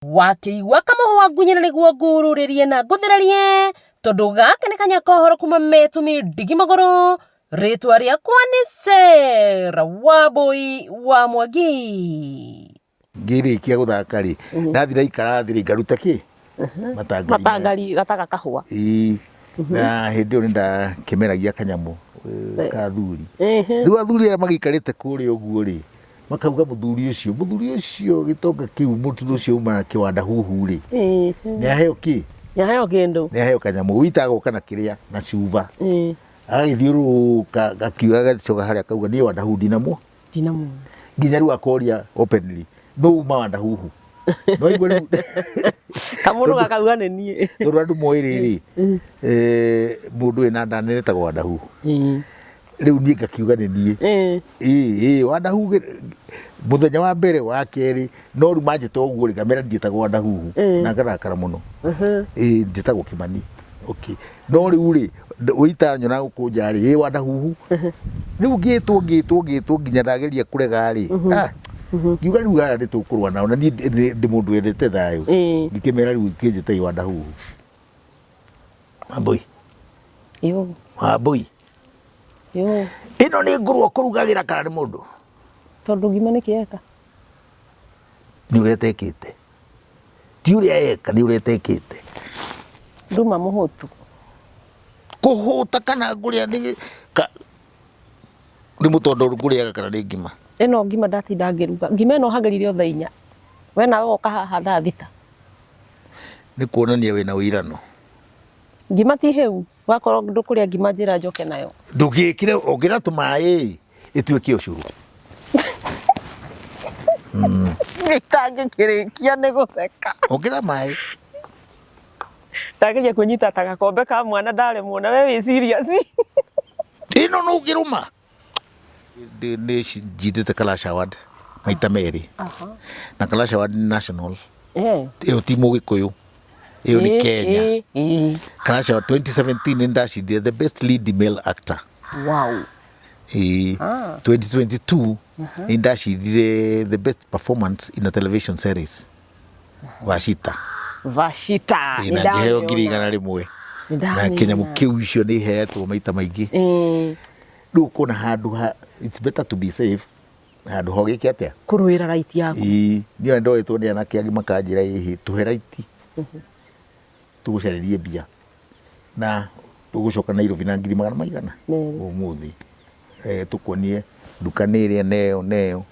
Wakĩigua kamũhũa ngunyĩra nĩguo ngurũrĩrie na ngũthererie tondũ gaka nĩ kanya kohoro kuma metumi ndigi magũrũ. Rĩtwa rĩakwa nĩ Sera Wambui wa Mwangi. Ngĩrĩkia gũthaka rĩ ndathi ndaikara thĩ ngaruta kĩ matangari gataga kahũa na hĩndĩ ĩyo nĩ ndakĩmeragia kanyamũ ka thuri. Rĩu athuri arĩa magĩikarĩte kũrĩa ũguo rĩ makauga mũthuri ũcio gĩtonga kĩu mũtino ũcio uma Wandahuhu rĩ nĩaheo kĩ nĩaheo kĩndũ nĩaheo kanyamũ wĩtagwo kana kĩrĩa na cuba agagĩthiũrũrũka gakiuga gagacoka harĩa akauga niĩ Wandahuhu ndinamwo nginya rĩu akoria openly no uma Wandahuhu no igua rĩu kamũndũ gakauga nĩ niĩ tondũ andũ moĩ rĩrĩ mũndũ wĩna nda nene etagwo Wandahuhu rĩu niĩ ngakiuga nĩ niĩ Wandahuhu mũthenya wa mbere wa kerĩ no rĩu manjĩta ũguo rĩ ngamera ndiĩtagwo Wandahuhu na ngarakara mũno njĩtagwo Kĩmani okay no rĩu rĩ ũitanyona gũkũ nja rĩ Wandahuhu rĩu ngĩtwo nginya ndageria kũrega rĩ ngiuga rĩu aya nĩtũkũrũa nao na niĩ ndĩ mũndũ wendete thayũ ngĩkĩmera rĩu kĩnjĩte Wandahuhu Wambui ĩno nĩ ngũrũa kũrugagĩra kana nĩ mũndũ tondũ ngima nĩ kĩeka nĩ ũrĩa tekĩte ti ũrĩa eka nĩ ũrĩa tekĩte nduma mũhũtu kũhũta kana ngũrĩa nĩ mũtondo ngũrĩaga kana nĩ ngima ĩno ngima ndatinda ngĩruga ngima ĩno hagĩrire o thaa 4 we nawe oka haha thaa 6 nĩ kuonania wĩna ũirano ngima ti hĩu wakorwo ndũkũrĩa ngima njĩra njoke nayo ndũgĩkĩre ongerera tũmaĩ ĩtuĩke ũcũrũ Nĩtangĩkĩrĩkia nĩ gũtheka ongerera maĩ ndageria kwĩnyita ta gakombe ka mwana ndaremwo na we wĩ serious ĩno no ũngĩrũma nĩ njitĩte Kalasha Award maita merĩ na Kalasha Award national ĩyo ti Mũgĩkũyũ ĩyo nĩ Kenya Kalasha Award 2017 nĩ ndacindire the best lead male actor 2022 nĩ ndacindire the best performance in a television series Vashita na ngĩheo 100,000 na kĩnyamũ kĩu icio nĩ ihetwo maita maingĩ rĩu kuna handũ it's better to be safe handũ ho gĩkĩ atĩa kũrũĩra right yaku niĩ ndoĩtwo nĩ anake angĩ makanjĩra ĩhĩ tũhe right tũgũcarĩrie mbia na tũgũcoka Nairobi na 100,000 ũmũthĩ tũkuonie nduka nĩ ĩrĩa neo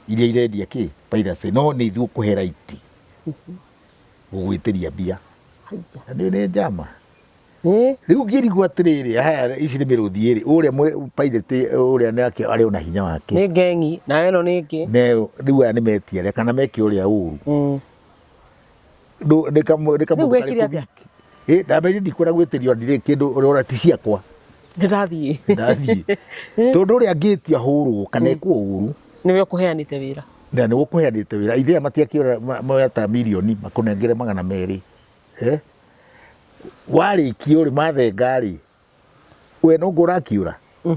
iria irendia kĩ piracy no nĩ ithuĩ kũhe right gũgwĩtĩria mbia nĩ njama rĩu ngĩrigwo atĩrĩrĩ haya ici nĩ mĩrũthi ĩrĩ ũrĩa pirate ũrĩa nake arĩ ona hinya wake nĩ ngengi na ĩno nĩ ĩngĩ rĩu aya nĩ metia kana meke ũrĩa ũru ndĩkamũkarĩ ndamenye ndikwĩra gwĩtĩrio ndirĩ kĩndũ ũrora ti ciakwa ndathiĩ tondũ ũrĩa angĩtia hũrwo kana ekwo ũru nĩwe ũkũheanĩte wĩra na nĩ ũkũheanĩte wĩra ithe matiakĩora moya ta milioni makũnengere 200 warĩkio rĩ mathenga rĩ we no ngũrakiũra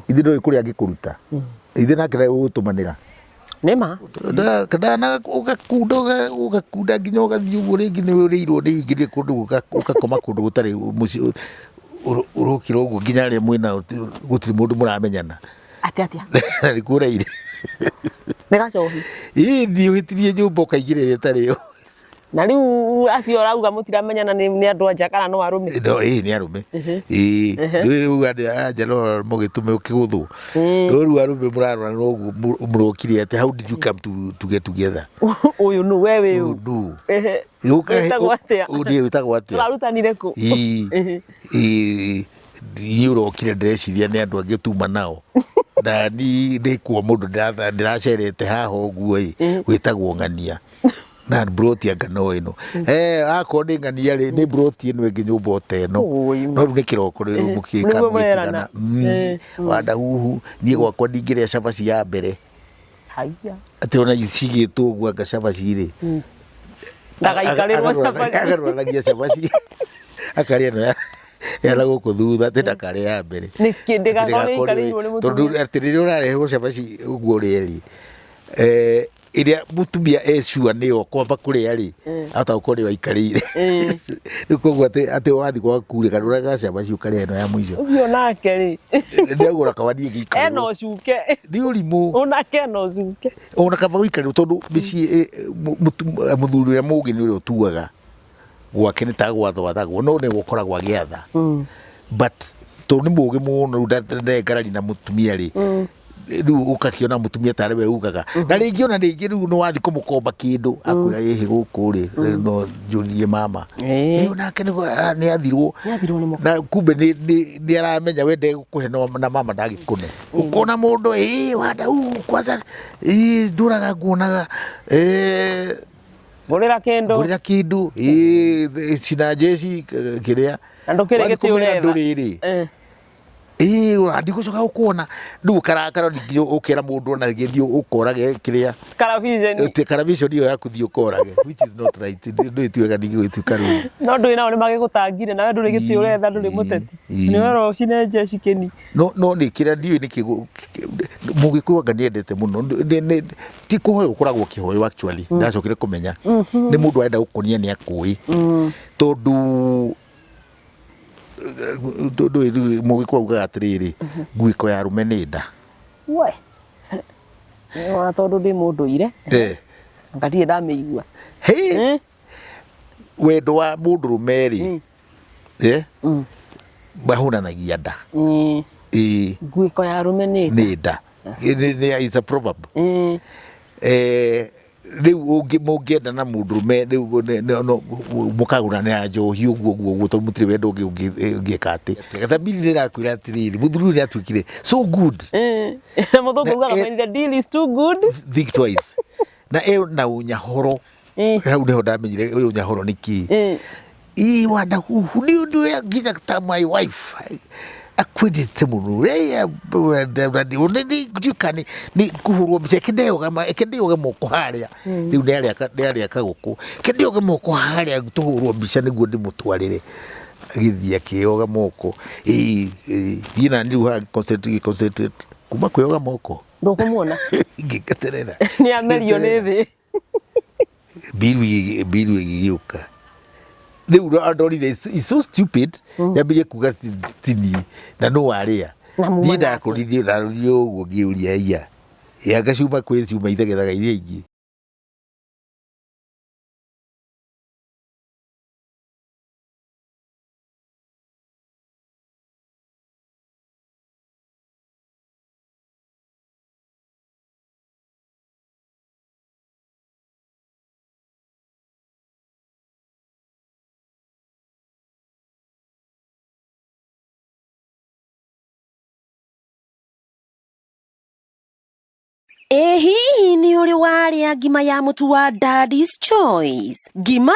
ithe ndũĩ kũrĩa angĩkũruta ithe nake ũgũtũmanĩra nĩma kana ũgakunda nginya ũgathiĩ ũguo rĩngĩ nĩ ũrĩirwo nĩ ingĩrĩ kũndũ ũgakoma kũndũ gũtarĩ mũciĩ ũrũkĩra ũguo nginya rĩrĩa mwĩna gũtirĩ mũndũ mũramenyana atĩa na nĩ kũraire nĩ gacohi thiĩ ũhĩtirie nyũmba ũkaingĩrĩra ĩtarĩ yo na rĩu acio ũrauga mũtiramenyana nĩ andũ anja kana no arũme nĩ arũme rĩu anja no mũgĩtũme ũkĩgũthwo no rĩu arũme mũrarora noguo mũrokire atĩ how did you come to get together ũyũ nũ we wĩ wĩtagwo atĩa tũrarutanire kũ niĩ ũrokire ndĩreciria nĩ andũ angĩ tuma nao na niĩ ndĩkuo mũndũ ndĩracerete haha ũguo wĩtagwo ng'ania na brotia ngano ĩno akorwo nĩ ng'ania rĩ nĩ brotia ĩno ĩngĩ nyũmba ota ĩno no rĩu nĩ kĩroko rĩu mũkĩkamĩtigana Wandahuhu niĩ gwakwa ndingĩrĩa cabaci ya mbere atĩ ona cigĩtwo ũguo anga cabaci rĩ agarũranagia cabaci akarĩa ĩno yana gũkũ thutha atĩ ndakarĩa ya mbere tondũ atĩ rĩrĩa ũrarehwo cabaci ũguo rĩerĩ iria mutumia ecua nio kwamba kuria ri ata ukori wa ikarire nikugo ate wathi kwa kure kanura gacama ciukari eno ya muico ubio nake ri ndegura kawadi gikaro eno cuke ni urimu ona keno cuke ona kaba gikaro tondu mici muthuri uria mugi ni uria tuaga gwake ni ta gwathagwo no ni gukoragwo agiatha but to ni mugi muno ngarari na mutumia ri riu ukakiona mutumia tare we ugaga na ringi ona ringi riu no wathi kumukomba kindu akwira hihi guku ri no njurie mama nake ni athirwo na kumbe ni aramenya wende gukuhe na mama ndagikune ukona mundu Wandahuhu kwanza nduraga nguonaga ngurira kindu cina jeshi kiria ndukire giti uretha ndigucoka gukuona riu karakara ningĩ ukera mundu ona githii ukorage kiria karavishoni iyo yaku thii ukorage which is not right ndu tiwega ningĩ gwituka riu no nduri nao ni magigutangire nawe nduri giti uretha nduri muteti ni wero cine jeshi keni no ni kiria ndiu ni kigu mugikuaga niendete muno ti kuhoyo ukoragwo kihoyo actually ndacokire kumenya ni mundu arenda gukunia ni akui tondu mugikuwa ugaga atiriri nguiko ya rume ni nda we ona tondu ndi munduire ngatie ndameigua wendo wa mundu rume ri bahunanagia nda nguiko ya rume ni nda is a proverb riu mungienda na mundu rume riu mukagurana njohi uguo tondu mutiri wendo ungieka ati gathamiri rirakwira atiriri muthuri ni atwikire so good na muthungu ugaga the deal is too good think twice na na unyahoro hau niho ndamenyire uyu unyahoro niki Wandahuhu ni nginya ta my wife akwendete muno ndikani ni kuhurwo mbica kendeoga moko haria riu nĩarĩa kaguku kendeoga moko haria tuhurwo mbica niguo ndimutwarire githia kioga moko yina ndiu concentrate kuma kwioga moko ndukumuona ngikaterera ni amerio ni thi biru igiuka riu andorire is so stupid yambire kuga tini na no aria ni ndakurithio na rio uguo ngiuria iya ngacuma kwi cuma ithegethaga iria ingi hihi ni uri waria ngima ya mutu wa Daddy's Choice? Ngima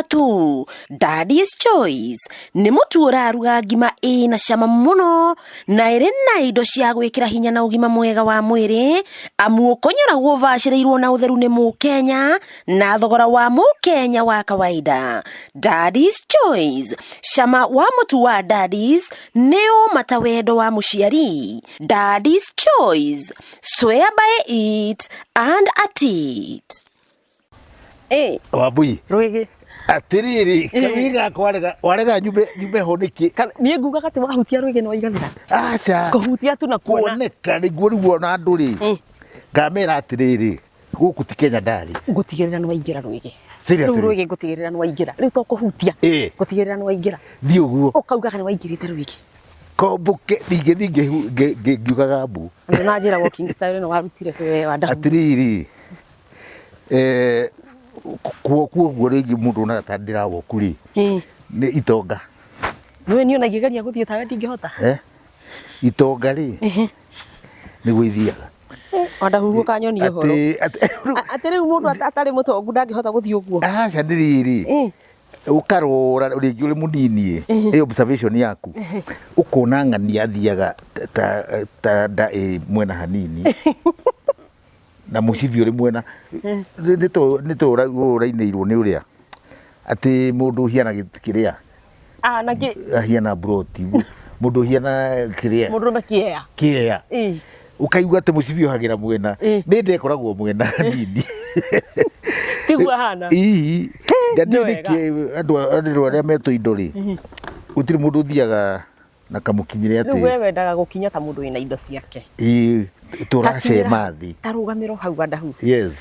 tu Daddy's Choice ni mutu uraruga ngima ina cama muno na iri na indo cia gwikira hinya na ugima mwega wa mwiri amu ukonyoragwo ubaciriirwo na utheru ni Mukenya na thogora wa Mukenya wa kawaida. Daddy's Choice, cama wa mutu wa Daddy's neo matawendo wa muciari. Daddy's Choice, swear by it and at it. Wambui Rwigi atiriri kawiga kwarega nyumbe ho niki ni nguga kati wahutia Rwigi no igathira acha kuhutia tu na kuoneka niguo riu ona nduri ngamera atiriri guku ti Kenya ndari ngutigirira ni waingira Rwigi seriously Rwigi ngutigirira ni waingira riu to kuhutia ngutigirira ni waingira thi uguo ukauga kana waingirite Rwigi kombuke ngiugaga mbu na njira walking style no warutire we Wandahuhu atiriri kuo ringi mundu na tandira wokuri ni itonga niwe niona gigaria guthie tawe ndingihota itonga ri ni gwithiaga Wandahuhu kanyoni uhoro ati riu mundu atari mutongu ndangihota guthie uguo acha ndiriri ukarora ringi uri munini observation yaku ukona ng'ani athiaga ta nda mwena hanini na mucivi uri mwena nito urainirwo ni uria ati mundu hiana kiria naki hiana broti mundu hiana kiria mundu na kiea ukaigua ati mucivi uhagira mwena ni ndekoragwo mwena hanini Tiguo hana. Ngandike andu aria meto indo ri. Gutiri mundu uthiaga na kamukinyire ati. Riu wewe ndaga gukinya ta mundu ina indo ciake. Turacema thi. Tarugamiro hau Wandahuhu. Yes.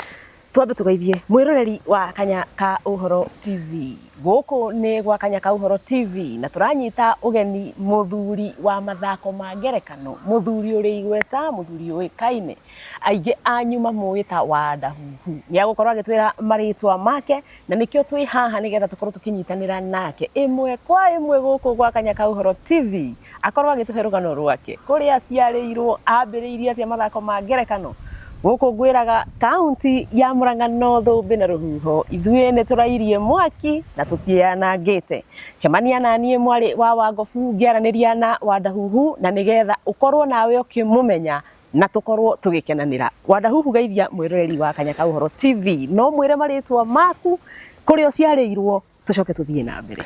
Twambe tugaithie mwiroreri wa Kanya ka Uhoro TV. Guku ni gwa Kanya ka Uhoro TV na turanyita ugeni muthuri wa mathako ma ngerekano, muthuri uri igweta, muthuri uikaine. Aingi anyu mamuita Wandahuhu. Ni agukorwo agitwira maritwa make na nikio twi haha nigetha tukorwo tukinyitanira nake imwe kwa imwe guku gwa Kanya ka Uhoro TV. Akorwo agituhe rugano rwake kuria aciarirwo ambiriirie atia mathako ma ngerekano. Guku gwiraga kaunti ya Murang'a North na Ruhuho ithuĩ nĩ tũrairie mwaki na tũtianangĩte. Cemania na niĩ mwari wa Wangobu ngĩaranĩria na Wandahuhu na nĩgetha ũkorwo nawe ũkĩmũmenya na tũkorwo tũgĩkenanĩra. Wandahuhu geithia mwĩroreri wa Kanya ka Uhoro TV no mwĩre marĩtwa maku kũrĩa ũciarĩirwo tũcoke tũthiĩ na mbere.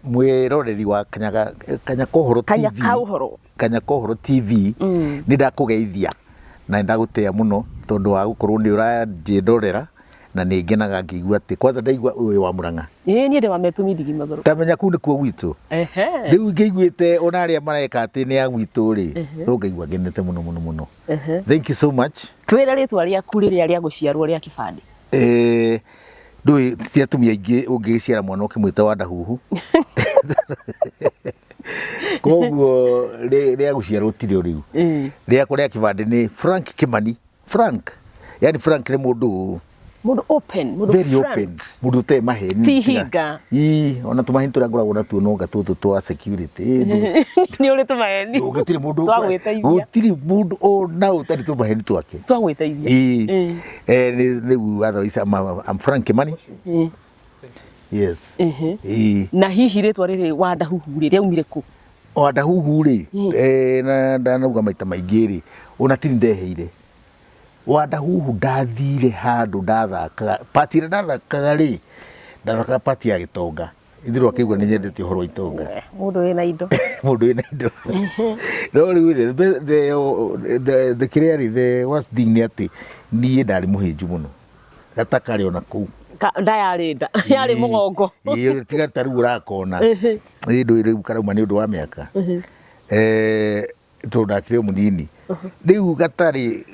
Mwĩroreri wa Kanya ka Uhoro TV. Kanya ka Uhoro TV nĩ ndakũgeithia na ndagutea muno tondu wa gukorwo ni uranjindorera na ni ngenaga ngigua ati kwanza ndaigua uyu wa Murang'a ni ndi wa metumi ndigi magoro tamenya ku ni kuo gwitu riu ngiguite ona aria mareka ati ni ya gwitu ri ro ngaigua ngenete muno. Thank you so much. Twira ritwa ria ku riria ria guciarwo ria kibandi ndui ti atumia ingi ungiciara mwana ukimwita Wandahuhu koguo ria guciarwo tiri riu ria kuria kibandi ni Frank Kimani. Frank yani Frank ni mundu open, mundu very open, mundu te maheni tihinga ona tumaheni turia ngoragwo natuo no ngatutu twa security ni uri tumaheni gutiri mundu ona utari tumaheni twake twagwiteithia ni otherwise I'm Frank Kimani. Yes. Na hihi ritwa riri Wandahuhu ri riaumire ku? Wandahuhu ri na ndanauga maita maingi ri ona tiri ndeheire. Wandahuhu ndathire handu ndathaka pati ira ndathakaga ri ndathaka pati ya Gitonga ithirwo akigua ni nyendete uhoro wa Itonga mundu wina indo no riu the kiria the worst thing ni ati nie ndari muhinju muno gatakari ona ku ndayarinda yari mugongo tiga taru urakona ndu riu karauma ni undu wa miaka ndakire munini riu gatari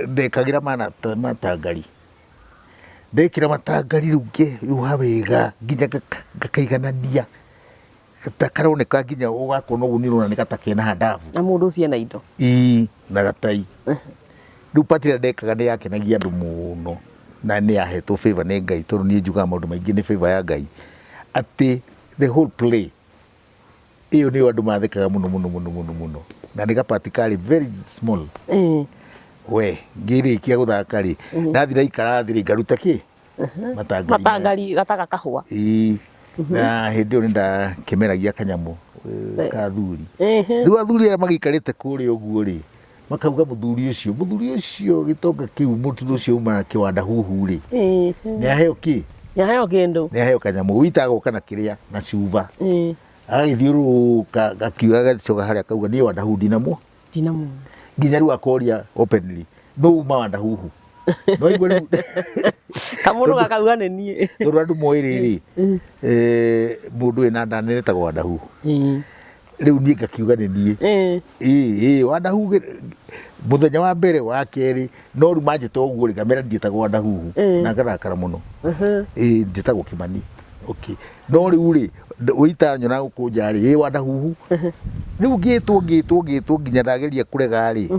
ndekagira matangari ndekira matangari riu yuha wega nginya gakaiganania gataroneka nginya ugakona ugunirwo na nikatakena handavu na mundu ucio na indo na gatai riu patira ndekaga ni yakenagia andu muno na ni ahetwo favor ni Ngai tondu ni njuga maundu maingi ni favor ya Ngai ati the whole play iyo ni andu mathekaga muno na ni gapatikari very small we ngirikia guthaka ri ndathira ikara thiri ngaruta ki matangari gataga kahua na hindi yo nda kimeragia kanyamu kathuri riu athuri aria magikarite kuria uguo ri makauga muthuri ucio Gitonga kiu mutu ucio uma ki Wandahuhu ri ni aheo ki ni aheo kindu ni aheo kanyamu witago kana kiria na cuba agithiuruka gakiuga gacoka haria kauga ni Wandahuhu dinamo nginya riu akoria openly no uma Wandahuhu no igwe riu kamuru gakauga ni nie tondu andu moiri mundu ina nda Ndetirwo Wandahuhu riu nie ngakiuga ni nie Wandahuhu muthenya wa mbere wa keri no riu manjita uguo ri ngamera Ndetirwo Wandahuhu na ngarakara muno Ndetirwo Kimani. Okay no riu ri uita nyona gukunja ri Wandahuhu riu ngitwo nginya ndageria kurega ri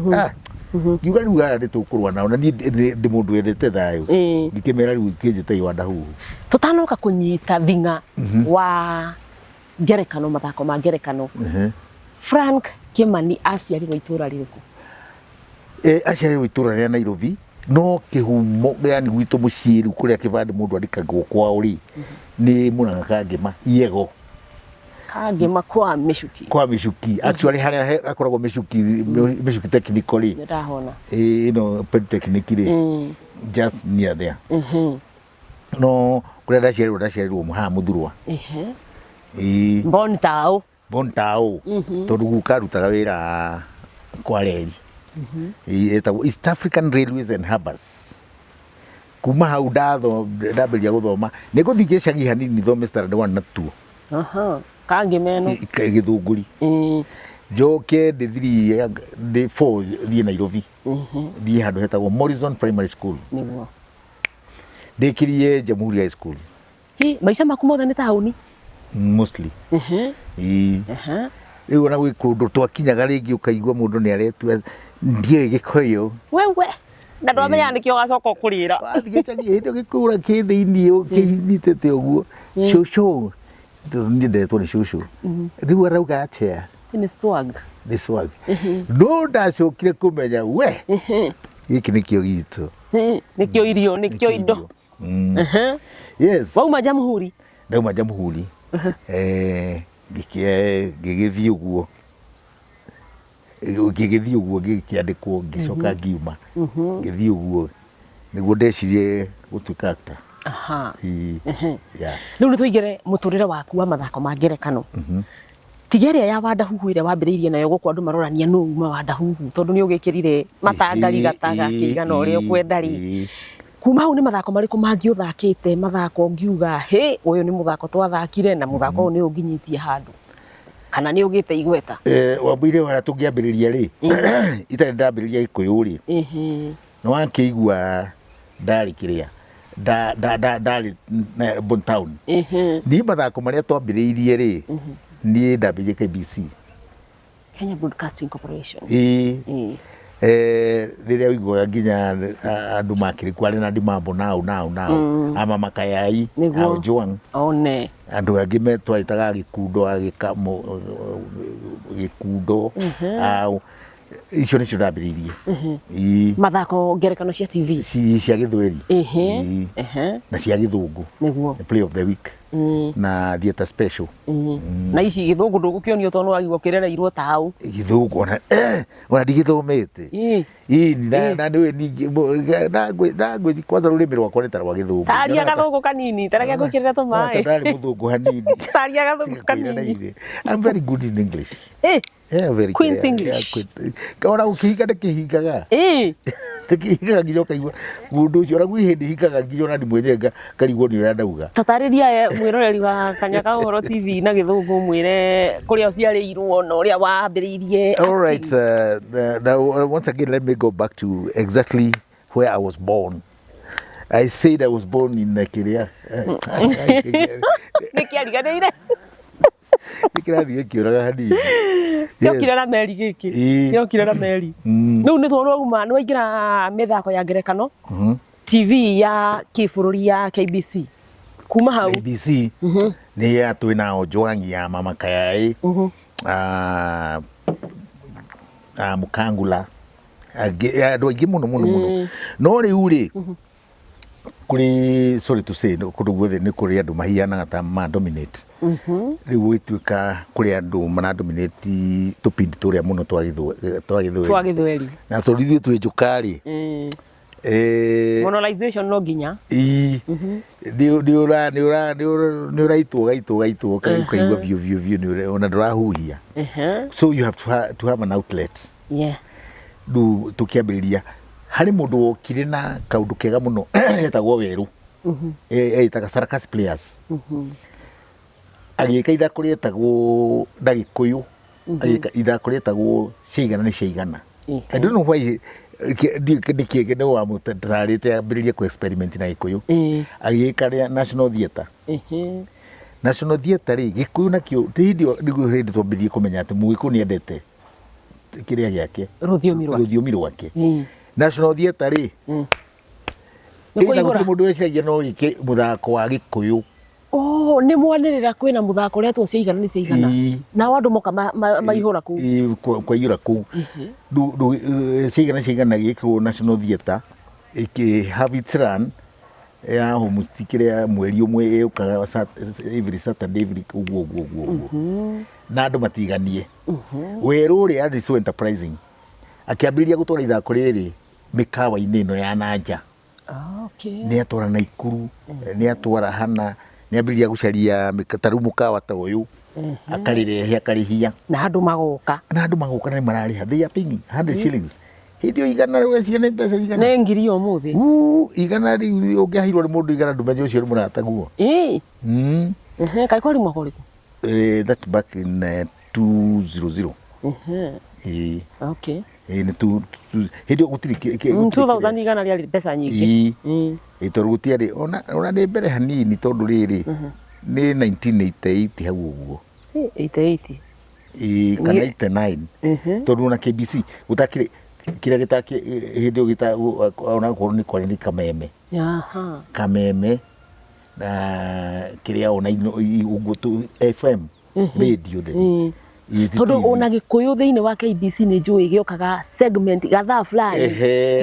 ngiuga riu gara nditukurwa nao na ndi mundu wendete thayo ngikimera riu kinjite Wandahuhu tutanoka kunyita thinga wa ngerekano mathako ma ngerekano Frank Kimani aciarirwo itura ririku aciarirwo itura ria Nairobi no kihumo yani gwitu muciri kuria kibandi mundu andikagwo kwao ri ni Murang'a Kangema yego Kangema kwa Micuki actually haria akoragwo Micuki technically ndahona no polytechnic ri just near there no kuria ndaciarirwo muha muthurwa Bontao tondu gukarutaga wira kwa reri etagwo East African Railways and Harbours kuma hau ndambiria guthoma nĩ ngũthiĩ gĩcagi hanini thome standard 1 na 2 kangi meno Gĩthũngũri njoke ndĩ 4 thiĩ Nairobi thiĩ handũ hetagwo Morrison Primary School nĩguo ndĩkirie Jamhuri High School maica maku mothe nĩ taũni mostly rĩu ona gwĩ kũndũ twakinyaga rĩngĩ ũkaigua mũndũ nĩ aretua ndiũĩ Gĩkũyũ wewe na ndwamenya nĩkĩo ũgacoka ũkũrĩra wathiĩ gĩcagi hĩndĩ ĩyo gĩkũra kĩ thĩinĩ kĩnyitĩte ũguo cũcũ niĩ ndetwo nĩ cũcũ rĩu arauga atĩa nĩ swag no ndacokire kũmenya we gĩkĩ nĩkĩo gitũ nĩkĩo irio nĩkĩo indo yes wauma Jamhuri ndauma Jamhuri ngĩgĩthiĩ ũguo ngĩkĩandĩkwo ngĩcoka ngiuma ngĩthiĩ ũguo nĩguo ndecirie gũtuĩka actor rĩu nĩ tũingĩre mũtũrĩre waku wa mathako ma ngerekano tiga ĩrĩa ya Wandahuhu ĩrĩa wambĩrĩirie nayo gũkũ andũ marorania nũ uma Wandahuhu tondũ nĩ ũgĩkĩrire matangari gataga kĩigana ũrĩa ũkwenda rĩ kuma hau nĩ mathako marĩkũ mangĩ ũthakĩte mathako ngiuga ũyũ nĩ mũthako twathakire na mũthako ũyũ nĩ ũnginyĩtie handũ kana nĩ ũgĩte igweta wambũire wara tũngĩambĩrĩria rĩ itarĩ ndambĩrĩria Gĩkũyũ rĩ nĩ wakĩigua ndarĩ kĩrĩa ndarĩ Bon Town niĩ mathako marĩa twambĩrĩirie rĩ niĩ ndambĩrĩirie KBC Kenya Broadcasting Corporation rĩrĩa ũiguaga nginya andũ makĩrĩ kwarĩ na ndimambo nao ama makayai ao Joang andũ angĩ metwahĩtaga Gĩkundo ao icio nĩcio ndambĩrĩirie mathako ngerekano cia TV cia Gĩthweri na cia Gĩthũngũ play of the week na theater special na ici Gĩthũngũ ndũgũkĩonio tondũ wagĩrĩirwo kĩrereirwo ta hau Gĩthũngũ ona ndigĩthomete na nĩwe ningĩ ndagwĩthi kwanza rũrĩmĩ rwakwa nĩ ta rwa Gĩthũngũ taria Gathũngũ kanini tareke gwĩkĩrĩra tũmaĩ ndarĩ mũthũngũ hanini taria Gathũngũ kanini I'm very good in English very Queen's English ona ũkĩhinga ndĩkĩhingaga ndĩkĩhingaga nginya ũkaigua mũndũ ũcio ona gwĩ hĩndĩ hingaga nginya ona niĩ mwenyewe ngarigwo nĩ ũrĩa ndauga tatarĩria mwĩroreri wa Kanyaka Ũhoro TV na Gĩthũngũ mwĩre kũrĩa ũciarĩirwo na ũrĩa wambĩrĩirie all right now once again let me go back to exactly where I was born. I said I was born in Nigeria. Nĩkĩariganĩire nĩkĩrathiĩ kĩũraga hanini yokire na meri gĩkĩ yokire na meri rĩu nĩ twarwo uma nĩ waingĩra mĩthako ya ngerekano TV ya kĩbũrũri ya KBC kuma hau KBC nĩ ya twĩna Joangi ya mama Kayai Mũkangula andũ aingĩ mũno no rĩu rĩ kũrĩ sorry to say kũndũ guothe nĩ kũrĩ andũ mahianaga ta dominate rĩu gũgĩtuĩka kũrĩ andũ maradominate tũpindi tũrĩa mũno twa Gĩthweri na tondũ ithuĩ twĩ njukarĩ monolization no nginya nĩ ũraitwo ũkaigua biũ ona ndũrahuhia so you have to have an outlet rĩu tũkĩambĩrĩria harĩ mũndũ wokire na kaũndũ kega mũno etagwo Werũ etaga circus players agĩka ithako rĩetagwo Ndagĩkũyũ agĩka ithako rĩetagwo Ciaigana nĩ Ciaigana I don't know why nĩkĩege nĩ wamũtarĩte ambĩrĩrie kũ experiment na Gĩkũyũ agĩka rĩa National Theatre National Theatre rĩ Gĩkũyũ nakĩo hĩndĩ twambĩrĩrie kũmenya atĩ Mũgĩkũyũ nĩendete kĩrĩa gĩake rũthiomi rwake National Theatre rĩ ĩna gũtirĩ mũndũ weciragia no gĩke mũthako wa Gĩkũyũ nĩ mwanĩrĩra kwĩna mũthako ũretwo Ciaigana nĩ Ciaigana nao andũ moka maihũra kũu kwaihũra kũu Ciaigana Ciaigana gĩkĩrwo National Theatre have its run ya almost kĩrĩa mweri ũmwe ũkaga every Saturday every ũguo na andũ matiganie Werũ rĩ arĩ so enterprising akĩambĩrĩria gũtwara ithako rĩrĩ mĩkawa-inĩ ĩno ya nanja nĩ atwara Naikuru nĩ atwara hana nĩ ambĩrĩria gũcaria tarĩu mũkawa ta ũyũ akarĩrehe akarĩhia na andũ magoka na nĩ mararĩha they are paying 100 shillings Hindi igana rĩu ciana mbeca igana. Nĩ ngiri ũmũthĩ. Igana rĩu ũngĩaheirwo nĩ mũndũ igana ndũmenye ũcio nĩ mũrata guo. Kaĩ kwarĩ mwaka ũrĩkũ? That back in 200. Okay. Nĩ hindi gũtirĩ 2000 igana rĩarĩ mbeca nyingĩ. Tondũ gũtiarĩ ona nĩ mbere hanini tondũ rĩrĩ nĩ 1988 hau ũguo. 88. Kana 89. Tondũ na KBC gũtakĩrĩ kĩrĩa gĩtakĩ hindi ũgĩta ona korwo nĩ kwarĩ nĩ kameme. Kameme na kĩrĩa ona ũguo tu FM radio the. Tondũ ona Gĩkũyũ thĩinĩ wa KBC nĩ njũĩ gĩokaga segment gathaa fulani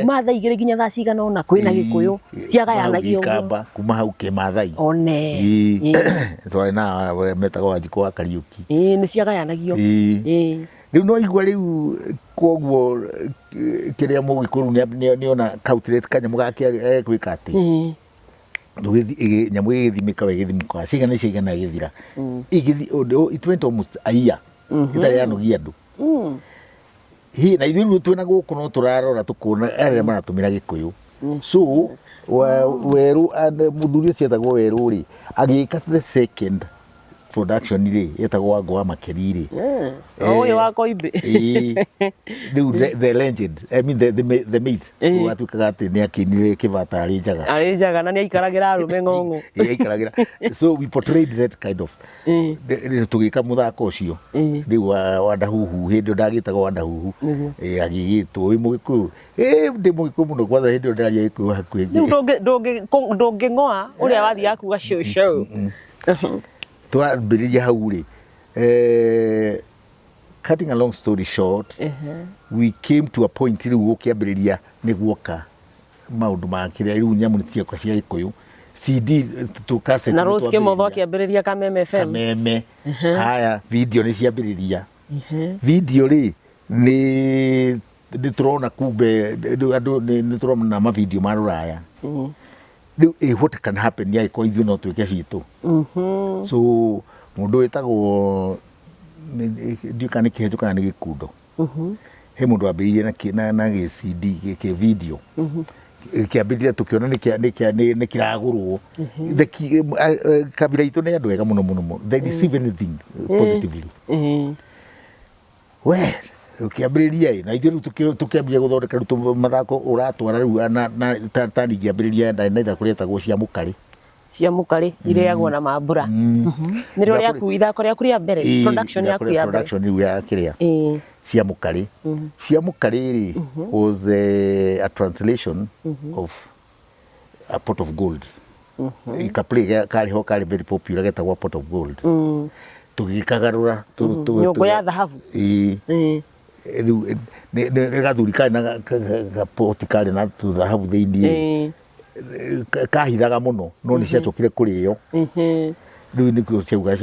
kuma thaa igĩrĩ nginya thaa cigana ũna kwĩna Gĩkũyũ ciagayanagio ũguo kuma hau kĩmathai one twarĩ na metagwo Wanjikũ wa Kariũki nĩ ciagayanagio rĩu no igua rĩu koguo kĩrĩa Mũgĩkũyũ nĩona calculate kanyamũ gake gwĩka atĩ nyamũ ĩgĩthimĩka ĩgĩthimĩka cigana ĩgĩthira it went almost a year itarĩ yanogia andũ na ithuĩ rĩu twĩna gũkũ no tũrarora tũkona arĩa maratũmĩra Gĩkũyũ so Werũ mũthuri ũcio etagwo Werũ rĩ agĩka the second production rĩ etagwo Wangũ wa Makeri rĩ ũyũ wa Koimbe the legend I mean the myth watuĩkaga atĩ nĩ akĩinire kĩbata arĩ njaga na nĩ aikaragĩra arũme ng'ong'o aikaragĩra so we portrayed that kind of tũgĩka mũthako ũcio rĩu Wandahuhu hĩndĩ ndagĩtagwo Wandahuhu agĩgĩtwo wĩ Mũgĩkũyũ ndĩ Mũgĩkũyũ mũno kwanza hĩndĩ ndaria Gĩkũyũ hakuhĩ ndũngĩng'oa ũrĩa wathiaga kuga show twambĩrĩria hau rĩ cutting a long story short we came to a point rĩu gũkĩambĩrĩria nĩ guoka maũndũ ma kĩrĩa rĩu nyamũ ciakwa cia Gĩkũyũ CD to cassette na Rose Kĩmotho akĩambĩrĩria Kameme FM Kameme haya video nĩ ciambĩrĩria video rĩ nĩ tũrona kumbe andũ nĩ tũrona ma video ma rũraya what can happen ya iko ithuĩ no twĩke citũ so mũndũ wĩtagwo ndiũka nĩ kĩhĩtũka kana nĩ Gĩkundo he mũndũ wambĩrĩirie na CD gĩkĩ video kĩambĩrĩria tũkĩona nĩ kĩragũrwo kabira itũ nĩ andũ ega mũno they receive anything positively we ũkĩambĩrĩria na ithuĩ rĩu tũkĩambĩrĩria gũthondeka rĩu mathako ũratwara rĩu na ningĩambĩrĩria na ithako rĩetagwo cia mũkarĩ ireagwo na mambura nĩrĩo rĩaku ithako rĩaku rĩa mbere production yaku ya mbere production rĩu ya kĩrĩa cia mũkarĩ rĩ was a translation of a pot of gold ikaplay karĩ very popular getagwo pot of gold tũgĩkagarũra nyũngũ ya thahabu rĩu nĩ gathuri karĩ na gapoti karĩ na tũthahabu thĩinĩ kahithaga mũno no nĩ ciacokire kũrĩo rĩu nĩkĩo ciauga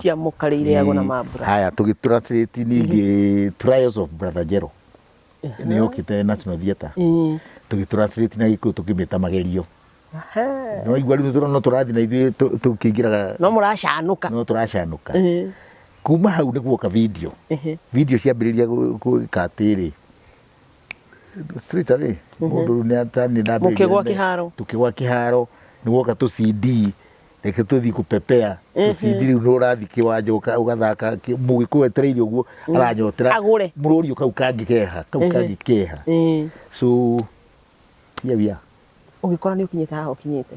cia mũkarĩ ireagwo na mambura haya tũgĩtranslate ningĩ Trials of Brother Jero nĩ yokĩte National Theatre tũgĩtranslate na Gĩkũyũ tũkĩmĩta Magerio no igua rĩu no tũrathiĩ na ithuĩ tũkĩingĩraga no tũracanũka kuma hau nĩ guoka video ciambĩrĩria gwĩka atĩrĩ straight away mũndũ nĩ ndambĩrĩria tũkĩgwa kĩharo nĩ guoka tũ CD reke tũthiĩ kũpepea tũ CD rĩu nĩ ũrathiĩ kĩwanja ũgathaka Mũgĩkũyũ etereire ũguo aranyotera mũrũriũ kau kangĩkeha so here ũgĩkora nĩ ũkinyĩte haha ũkinyĩte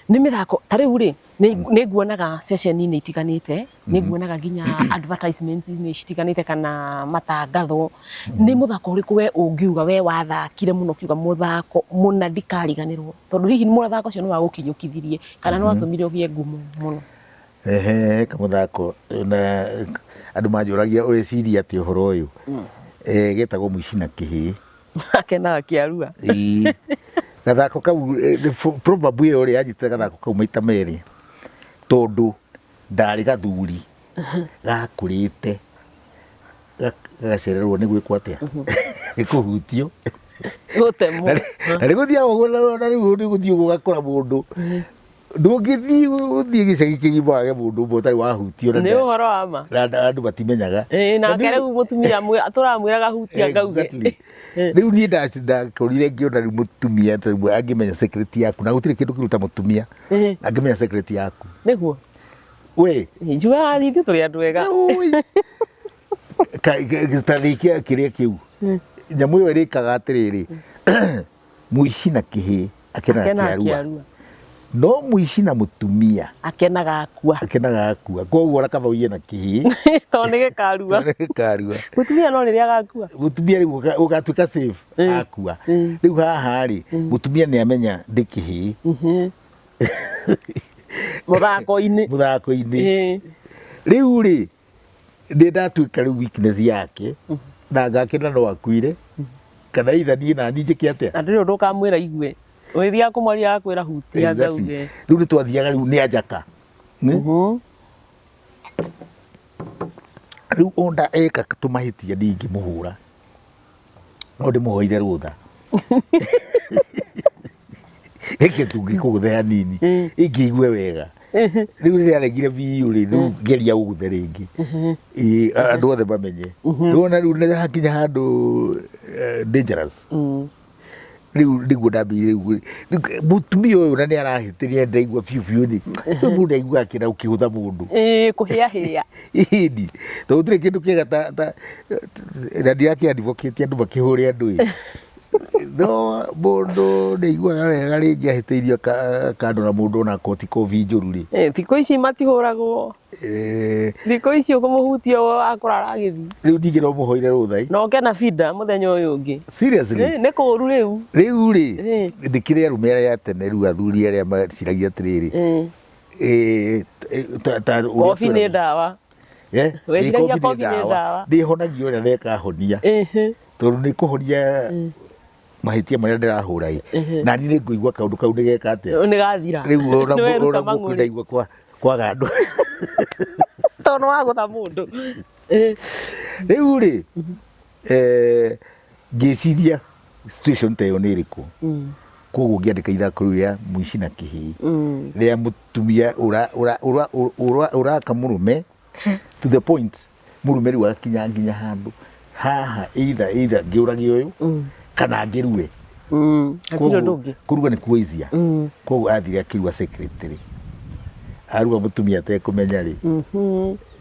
nĩ mĩthako ta rĩu rĩ nĩ nguonaga ceceni-inĩ itiganĩte nĩ nguonaga nginya advertisements nĩ citiganĩte kana matangatho nĩ mũthako ũrĩkũ we ũngiuga we wathakire mũno kiuga mũthako mũna ndikariganĩrwo tondũ hihi mũthako ũcio nĩ wa gũkinyũkithirie kana nĩ watũmire ũgĩe ngumo mũno kamũthako na andũ manjũragia ũĩciria atĩ ũhoro ũyũ getagwo mũici na kĩhĩ akenaga kĩarua gathako kau probably ũrĩa yanyitire gathako kau maita merĩ tondũ ndarĩ gathuri gakũrĩte gagacererwo nĩ gwĩkwo atĩa nĩ kũhutio na nĩ gũthiaga ũguo na rĩu nĩ gũthiĩ ũguo gakora mũndũ ndũngĩthiĩ gũthiĩ gĩcagi kĩgima wage mũndũ ũmwe ũtarĩ wahutio nĩ ũhoro wa ma na andũ matimenyaga nake rĩu mũtumia tũramwĩra gahutia ngauge riu ni ndakorire ngiona riu mutumia angimenya secret yaku na gutire kindu kiruta mutumia angimenya secret yaku niguo we njua thithi turi andu wega gitarikia kiria kiu nyamu iyo irikaga atiriri muici na kihi akenaga kiarua no muici na mutumia akenaga akua koguo rakaba uye na kihi to nige karua mutumia no riria agakua mutumia riu ugatuika safe akua riu haha ri mutumia ni amenya ndikihi muthako-ini riu ri ndi ndatuika riu weakness yake na ngakena no akuire kana itha nie na njike atia na ndiri undu ukamwira igue withia kumwaria akwira hutia ngauge riu ni twathiaga riu ni ajaka riu onda eka tumahitia ndingi muhura no ndimuhoire rutha eke tungikuguthea nini ingĩigue wega riu rĩrĩa aregire biũ rĩ riu ngeria ũgũthe rĩngĩ andũ othe mamenye nĩwona riu nĩ hakinya handũ dangerous riu nĩguo ndambĩire mũtumia ũyũ na nĩ arahĩtĩria ndaigua biũ biũ nĩ mũndũ ndaiguaga kĩna ũkĩhũtha mũndũ kũhĩahĩa ĩni tondũ gũtirĩ kĩndũ kĩega ta na ndirakĩadvocate andũ makĩhũre andũ ĩ no mũndũ ndaiguaga wega rĩngĩ ahĩtĩirio kando na mũndũ ona koti kobi njũru rĩ thikũ ici matihũragwo thikũ ici ũkũmũhutia akũra aragĩthiĩ rĩu ningĩ no mũhoire rũtha no kena bida mũthenya ũyũ ũngĩ seriously nĩ kũũru rĩu rĩ ndĩkĩrĩ arũme arĩa ya tene rĩu athuri arĩa maciragia atĩrĩrĩ kobi nĩ ndawa wĩciragia kobi nĩ ndawa ndĩhonagio ũrĩa nekahonia tondũ nĩ kũhonia mahitia maria ndirahura na ni ngũigua kaundu kau ndigeka atia ni gathira riu ona mũkũ ndaigua kwaga andũ tondũ wa gũtha mũndũ riu rĩ ngĩciria situation ta ĩyo nĩ ĩrĩkũ koguo ngĩandĩka ithako rĩu rĩa mũici na kĩhĩ rĩa mũtumia ũraka mũrũme to the point mũrũme rĩu agakinya nginya handũ haha either ngĩũrage ũyũ kana ngĩrue kũruga nĩ kuoizia koguo athire akĩrua secretary aruga mũtumia atekũmenya rĩ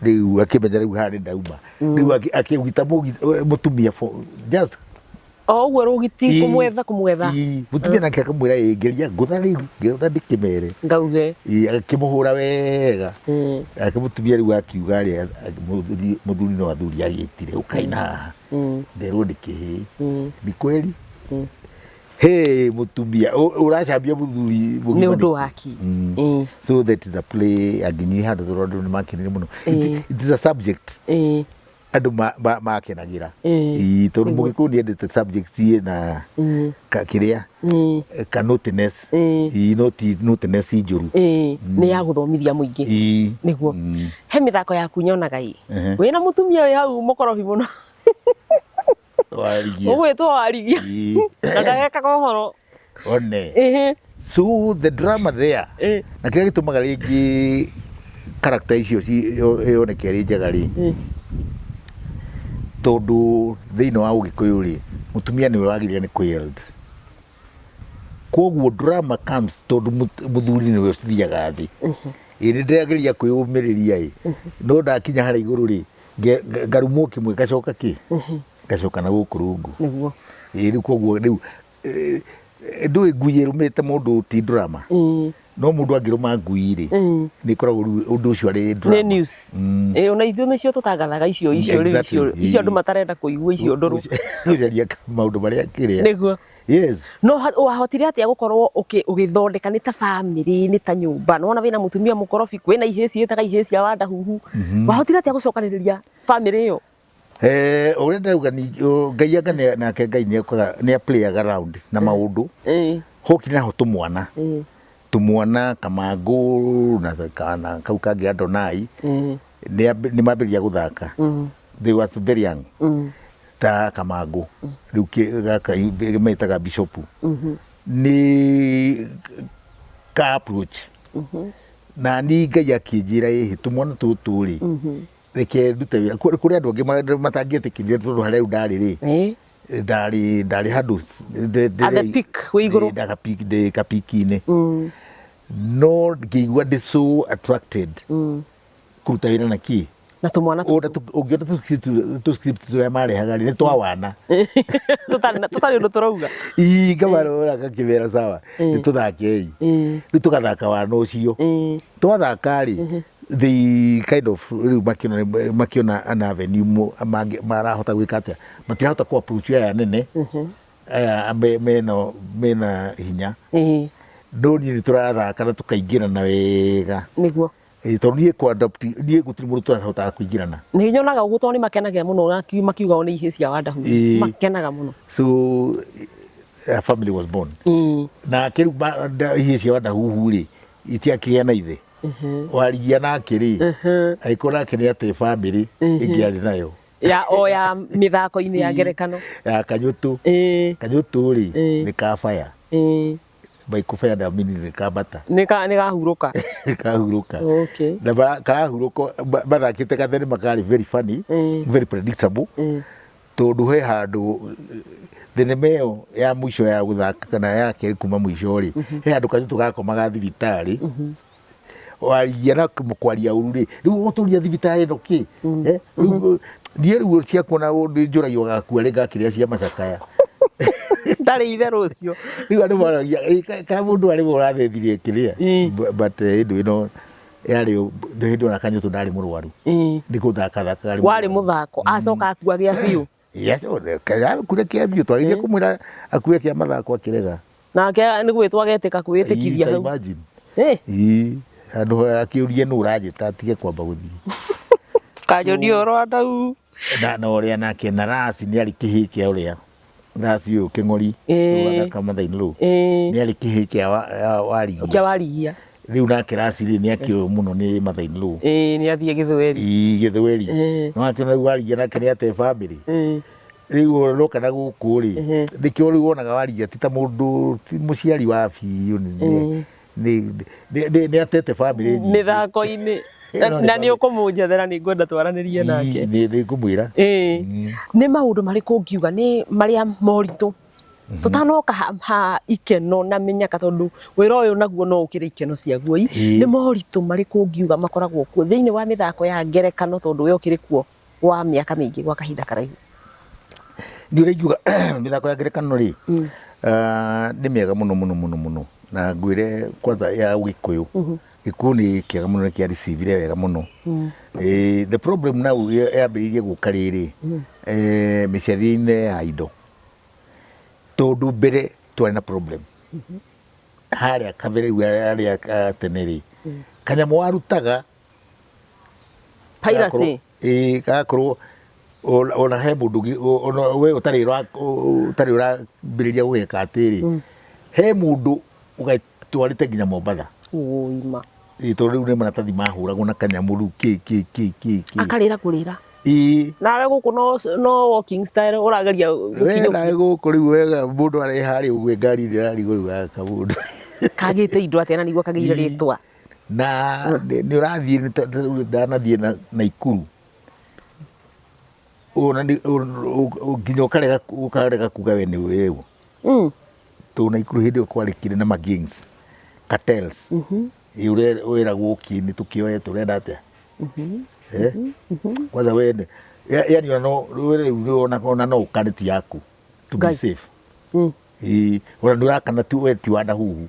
rĩu akĩmenya rĩu harĩ ndauma rĩu akĩũgita mũtumia just ũguo rũgiti kũmwetha mũtumia nake akamwĩra ngeria ngũtha rĩu ngĩotha ndĩkĩmere ngauge akĩmũhũra wega akĩmũtumia rĩu akiuga rĩ mũthuri no athuri agĩtire ũkaina haha nderwo ndĩkĩhĩ ni kweli mũtumia ũracambia mũthuri nĩ ũndũ waki so that is a play angĩnyiri handũ tondũ andũ nĩ makenire mũno it is a subject andũ makenagĩra tondũ mũgĩkũyũ nĩ endete subject na kĩrĩa ka noteness noteness njũru nĩ ya gũthomithia mũingĩ nĩguo he mĩthako yaku nyonaga wĩna mũtumia wĩ hau mũkorobi mũno ũgwĩtwo warigia na ndagekaga ũhoro one so the drama there na kĩrĩa gĩtũmaga rĩngĩ character icio yoneke arĩ njega rĩ tondũ thĩinĩ wa ũgĩkũyũ rĩ mũtumia nĩwe wagĩrĩire nĩ kwĩeld koguo drama comes tondũ mũthuri nĩwe ũthiaga thĩ nĩ ndĩrageria kwĩyũmĩrĩria no ndakinya harĩa igũrũ rĩ ngarumwo kĩmwe gacoka na gũkũ rungu rĩu koguo rĩu ndũĩ ngui ĩrũmĩte mũndũ ti drama no mũndũ angĩrũma ngui rĩ nĩ koragwo ũndũ ũcio arĩ drama nĩ news ona ithuĩ nĩcio tũtangathaga icio icio andũ matarenda kũigua icio ndũrũ gũcaria maũndũ marĩa kĩrĩa nĩguo yes no wahotire atĩa gũkorwo ũgĩthondeka nĩ ta bamĩrĩ nĩ ta nyũmba nĩwona wĩna mũtumia mũkorobi kwĩna ihĩĩ ciĩtaga ihĩĩ cia Wandahuhu wahotire atĩa gũcokanĩrĩria bamĩrĩ ĩyo ũrĩa ndauga Ngai anga nake Ngai nĩ playaga round na maũndũ hokire naho tũmwana Kamangũ na kau kangĩ Adonai nĩ mambĩrĩria gũthaka they was very young ta Kamangũ rĩu gaka metaga bishop nĩ ka approach na ni Ngai akĩnjĩra tũmwana tũtũ rĩ reke ndute wĩra kũrĩ andũ angĩ matangĩetĩkĩrire tondũ harĩa ndarĩ rĩ ndari handu at the peak we iguru kapiki-inĩ no ngĩigua ndĩ so attracted kũruta wĩra na kĩ na tũmwana ũngĩona tũ-script tũrĩa marehaga nĩ twa wana tũtarĩ ũndũ tũrauga ngamarora ngakĩmera sawa nĩ tũthakei rĩu tũgathaka wana ũcio twathaka-rĩ they kind of rĩu makĩona an avenue marahota gwĩka atĩa matirahota kũ approach aya nene aya mena hinya no niĩ nĩ tũrathaka na tũkaingĩrana wega nĩguo tondũ niĩ gũtirĩ mũndũ tũrahotaga kũingĩrana nĩ nyonaga ũguo tondũ nĩ makenagia mũno makiugaga nĩ ihĩ cia Wandahuhu makenaga mũno so a family was born na kĩrĩu ihĩ cia Wandahuhu-rĩ itiakĩgĩa na ithe warigia nake-rĩ agĩkorwo nake nĩ atĩ family ĩngĩarĩ nayo ya mĩthako-inĩ ya ngerekano ya kanyũtũ-rĩ nĩ kabaya baikubaya na mini nĩ kambata nĩ kahurũka na karahurũka mathakĩte gathenema karĩ very funny very predictable tondũ he handũ thenema ĩyo ya mũico ya gũthaka kana ya kerĩ kuma mũico-rĩ he handũ kanyũtũ gakomaga thibitarĩ warigia na mũkwaria ũru-rĩ rĩu ũtũria thibitarĩ ĩno kĩ niĩ rĩu cia kuona nĩ njũragio gakua rĩ gakĩrĩa cia macakaya ndarĩ ithe rũcio rĩu andũ maragia ka mũndũ arĩ ũrathethirie kĩrĩa but hĩndĩ ĩno yarĩ hĩndĩ ona kanyũtũ ndarĩ mũrwaru nĩ gũthakathaka warĩ mũthako acoka akua gĩa biũ kure kĩa biũ twagĩrĩire kũmwĩra akue kĩa mathako akĩrega nake nĩ gwĩtwo agetĩka kwĩtĩkithia hau handũ akĩũrie nũ ũranjĩta atige kwamba gũthiĩ kanyonie ũhoro wa Wandahuhu na ũrĩa nake na raci nĩ arĩ kĩhĩ kĩa ũrĩa raci ũyũ kĩng'ori ũgathaka mathainĩ rũu nĩ arĩ kĩhĩ kĩa warigia rĩu nake raci-rĩ nĩ akĩũĩ mũno nĩ mathainĩ rũu nĩ athiĩ gĩthweri no akĩona rĩu warigia nake nĩ ate family rĩu roka na gũkũ-rĩ nĩkĩo rĩu wonaga warigia ti ta mũndũ mũciari wa biũ nĩ atete family mĩthako-inĩ na nĩ ũkũmũnjethera nĩ ngwenda twaranĩrie nake nĩ ngũmwĩra nĩ maũndũ marĩkũ ngiuga nĩ marĩa moritũ tũtanoka ha ikeno na mĩnyaka tondũ wĩra ũyũ naguo no ũkĩrĩ ikeno ciaguo nĩ moritũ marĩkũ ngiuga makoragwo kuo thĩinĩ wa mĩthako ya ngerekano tondũ we ũkĩrĩ kuo wa mĩaka mĩingĩ gwa kahinda karaihu nĩ ũrĩa ingiuga mĩthako ya ngerekano-rĩ nĩ mĩega mũno na ngwĩre kwanza ya Gĩkũyũ Gĩkũyũ nĩ kĩega mũno nĩ kĩa receive wega mũno the problem now yambĩrĩirie gũka rĩrĩ mĩciarĩre-inĩ ya indo tondũ mbere twarĩ na problem harĩa kabere harĩa tene-rĩ kanyamũ warutaga piracy gagakorwo ona he mũndũ we ũtarĩ ũrambĩrĩria gũgeka atĩrĩ he mũndũ ũgatwarĩte nginya Mombatha tondũ rĩu nĩ maratathi mahũragwo na kanyamũ rĩu akarĩra kũrĩra nawe gũkũ no walking style ũrageria nawe gũkũ rĩu wega mũndũ arĩ harĩa ũguo ngari ĩrarigwo rĩu gaka mũndũ kagĩte indo atĩa na nĩguo kagĩire rĩtwa na nĩ ũrathiĩ ndanathiĩ Naikuru nginya ũkarega kuga we nĩ weũ tondũ Naikuru hĩndĩ ĩyo kwarĩ na gangs cartels wĩragwo nĩ tũkĩoye tũrenda atĩa kwanza wene yani ona no ũkanĩti yaku to be safe ona ndũrakana ti Wandahuhu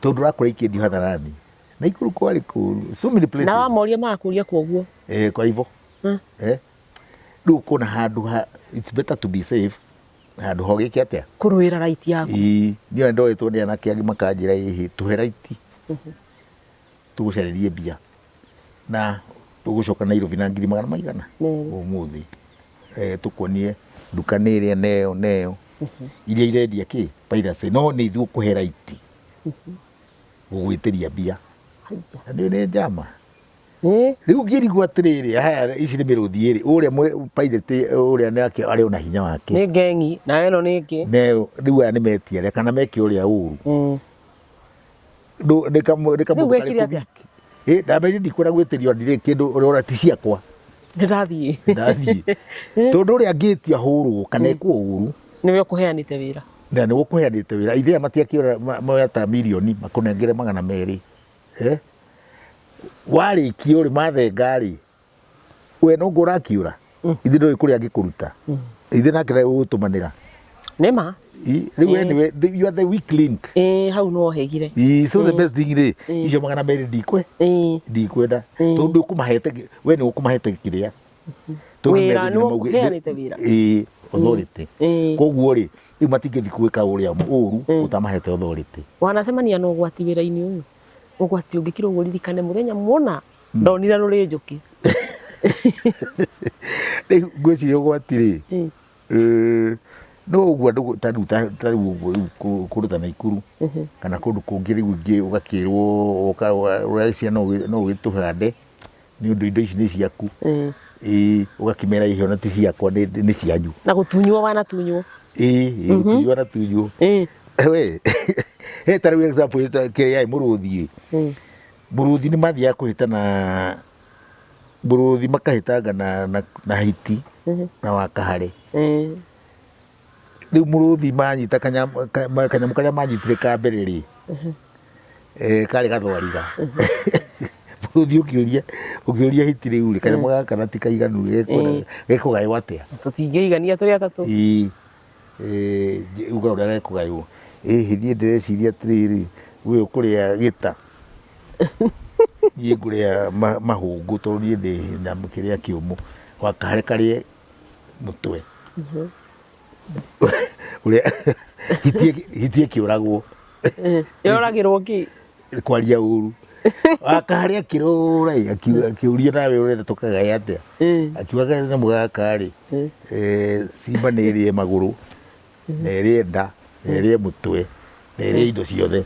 tondũ ũrakora ikĩendio hatharani Naikuru kwarĩ kũru so many places na wamoria makũria kwoguo kwa hivyo rĩu kuna handũ it's better to be safe handũ hogĩke atĩa kũrũĩra right yaku niĩ ndoĩtwo nĩ anake angĩ makanjĩra ĩhĩ tũhe right tũgũcarĩrie mbia na tũgũcoka Nairobi na 200 ũmũthĩ tũkuonie nduka nĩ ĩrĩa neo iria irendia kĩ piracy no nĩ ithuĩ kũhe right gũgwĩtĩria mbia nĩ njama rĩu ngĩrigwo atĩrĩrĩ haya ici nĩ mĩrũthi ĩrĩ ũrĩa pirate ũrĩa nake arĩ ona hinya wake nĩ ngengi na ĩno nĩ ĩngĩ rĩu aya nĩ metia arĩa kana meke ũrĩa ũru ndamenya ndikwĩra gwĩtĩrio ndirĩ kĩndũ ũrora ti ciakwa Ndathie. Tondu uria ngitia hurwo kana ekwo uru. Niwe ukuheanite wira. Na niwe ukuheanite wira. Ithe matiakira moya ta milioni makunengere 200. Warikio ri mathengari. We no ngurakiura. Ithe ndoi kuria ngikuruta. Ithe nakira ugutumanira. Nema. Riu anyway, you are the weak link. Hau no hegire. So the best thing ri icio 200 ndikwe. Ndikwenda. Tondu ukumahete we ni ukumahete kiria. Wira no ukuheanite wira. Authority. Koguo ri iu matingithi gwika uria uru utamahete authority. Wanacemania no gwati wira-ini uyu. Ugwati ungikira uririkane muthenya mona ndonire ruri njuki. Ngwiciria ugwati ri. No uguo andu tariu kuruta Naikuru kana kundu kungi riu ingi ugakirwo uracia no gituhande ni undu indo ici ni ciaku. Ugakimera ihio na ti ciakwa ni cianyu. Na gutunywo wanatunywo. Gutunywo wanatunywo. We tariu example kiria muruthi. Muruthi ni mathia kuhitana. Muruthi makahitanga na hiti na wakahare. Riu muruthi manyita kanyamu karia manyitire ka mbere ri kari gathwariga. Muruthi ukiuria hiti riu ri kanyamu gaka na ti kaiganu gekugayo atia. Tutingĩigania turi atatu. Uga uria gekugayo. Hithie ndĩreciria atirĩrĩ we ũkũrĩa gĩta niĩ ngũrĩa mahũngũ tondũ niĩ ndĩ nyamũ kĩrĩa kĩũmũ wakahare karĩe mũtwe ũrĩa hitie kĩũragwo yoragĩrwo kĩ kwaria ũru wakaharĩa kĩrũra akĩũria nawe ũrenda tũkagae atĩa akiugaga nyamũ gaka rĩ simba nĩ ĩrĩe magũrũ na ĩrĩe nda na ĩrĩe mũtwe na ĩrĩe indo ciothe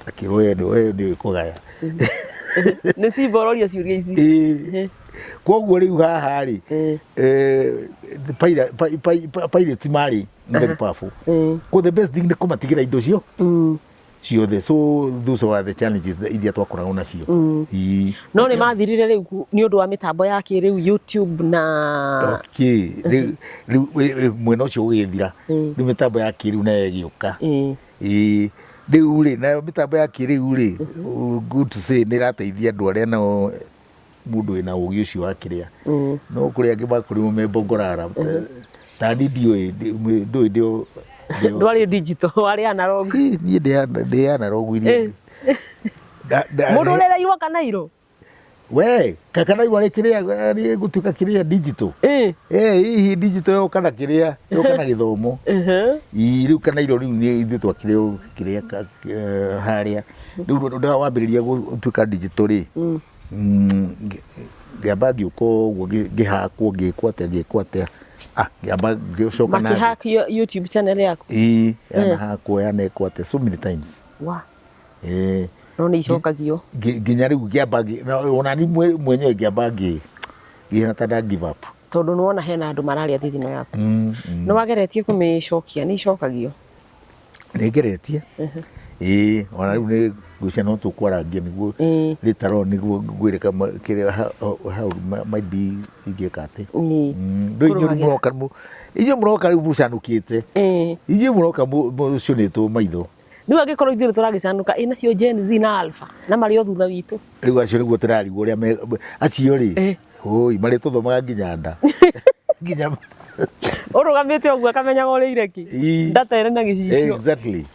akĩrwo we nĩ kũgaya nĩ simba ũroria ciũria ici. Koguo rĩu haha rĩ pirates marĩ very powerful. Ko the best thing nĩ kũmatigĩra indo cio ciothe. So those are the challenges iria twakoragwo nacio. No nĩ mathirire rĩu nĩ ũndũ wa mĩtambo ya kĩrĩu YouTube na rĩu mwena ũcio ũgĩthira rĩu mĩtambo ya kĩrĩu nayo ĩgĩũka. Rĩu rĩ nayo mĩtambo ya kĩrĩu rĩ good to say nĩ ĩrateithia andũ arĩa nao mũndũ wĩna ũgĩ ũcio wa kĩrĩa no kũrĩ angĩ makorirwo me mbongorara ta niĩ ndiũĩ ndũĩ ndio ndwarĩ digital warĩ analog. Niĩ ndĩ analog iria mũndũ ũrereirwo kanairũ we kakanairũ arĩ kĩrĩa arĩ gũtuĩka kĩrĩa digital. Hihi digital yoka na kĩrĩa yoka na gĩthomo. Rĩu kanairũ rĩu nĩ ithuĩ twakĩrĩ kĩrĩa harĩa rĩu wambĩrĩria gũtuĩka digital rĩ ngĩamba ngĩũka ũguo ngĩhakwo ngĩkwo atĩa ngĩamba ngĩcoka na hack YouTube channel yaku. Yanahakwo yanekwo atĩa so many times. No nĩ icokagio nginya rĩu ngĩamba ona niĩ mwenyewe ngĩamba ngĩhana ta nda give up tondũ nĩwona hena andũ mararia thithino yaku. Nĩ wageretie kũmĩcokia nĩ icokagio? Nĩ ngeretie. Ona rĩu nĩ ngwĩciria no tũkwarangia nĩguo later on nĩguo ngwĩre how might be ingĩka atĩ. Inyuĩ mũroka rĩu mũcanũkĩte. Inyuĩ mũroka mũcionĩtwo maitho. Rĩu angĩkorwo ithuĩ tũragĩcanũka nacio Gen Z na Alpha na marĩ o thutha witũ. Rĩu acio nĩguo tũrarigwo ũrĩa acio rĩ marĩ tũthomaga nginya nda nginya ũrũgamĩte ũguo akamenyaga ũrĩa ireki ndatere na gĩcicio. Exactly.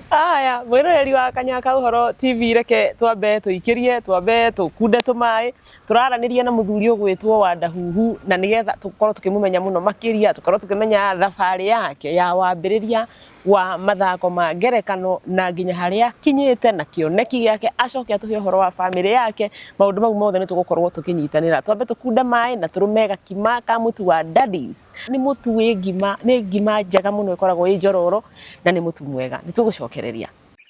Aya mwĩroreri wa Kanyaka Ũhoro TV reke twambe tũikĩrie twambe tũkunde tũmaĩ tũraranĩria na mũthuri ũgwĩtwo Wandahuhu na nĩgetha tũkorwo tũkĩmũmenya mũno makĩria tũkorwo tũkĩmenya thabarĩ yake ya wambĩrĩria wa mathako ma ngerekano na nginya harĩa kinyĩte na kĩoneki gĩake acoke atũhe ũhoro wa bamĩrĩ yake maũndũ mau mothe nĩ tũgũkorwo tũkĩnyitanĩra twambe tũkunde maĩ na tũrũme gakima ka mũtu wa daddies. Nĩ mũtu wĩ ngima nĩ ngima njega mũno ĩkoragwo ĩ njororo na nĩ mũtu mwega nĩ tũgũcokereria.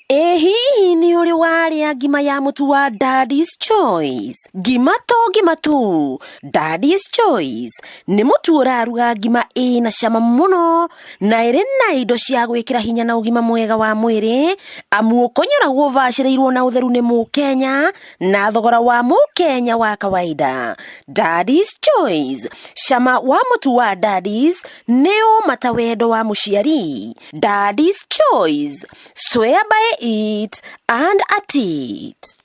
hihi nĩ ũrĩ warĩa ngima ya mũtu wa Daddy's Choice? Ngima tu, Daddy's Choice nĩ mũtu ũraruga ngima ĩna cama mũno na ĩrĩ na indo cia gwĩkĩra hinya na ũgima mwega wa mwĩrĩ, amu ũkonyora ũbacĩrĩirwo na ũtheru nĩ Mũkenya na thogora wa Mũkenya wa kawaida. Daddy's Choice, cama wa mũtu wa Daddy's nĩ ũmata wendo wa mũciari. Daddy's Choice, swear by it and at it.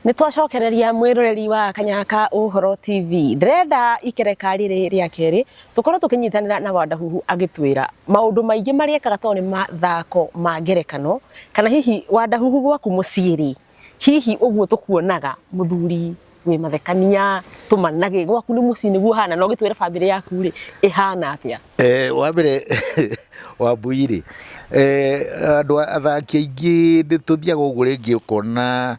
Nĩ twacokereria mwĩroreri wa Kanyaka Ũhoro TV. Ndĩrenda ikereka rĩrĩ rĩa kerĩ tũkorwo tũkĩnyitanĩra na Wandahuhu agĩtwĩra maũndũ maingĩ marĩa ekaga to nĩ mathako ma ngerekano, kana hihi Wandahuhu gwaku mũciĩ hihi ũguo tũkuonaga mũthuri wĩ mathekania tũmanage gwaku nĩ mũciĩ nĩguo hana, no gĩtwĩra famĩlĩ yaku rĩ ihana atĩa? Wa mbere Wambui andũ athaki aingĩ nĩtũthiaga ũguo rĩngĩ ũkona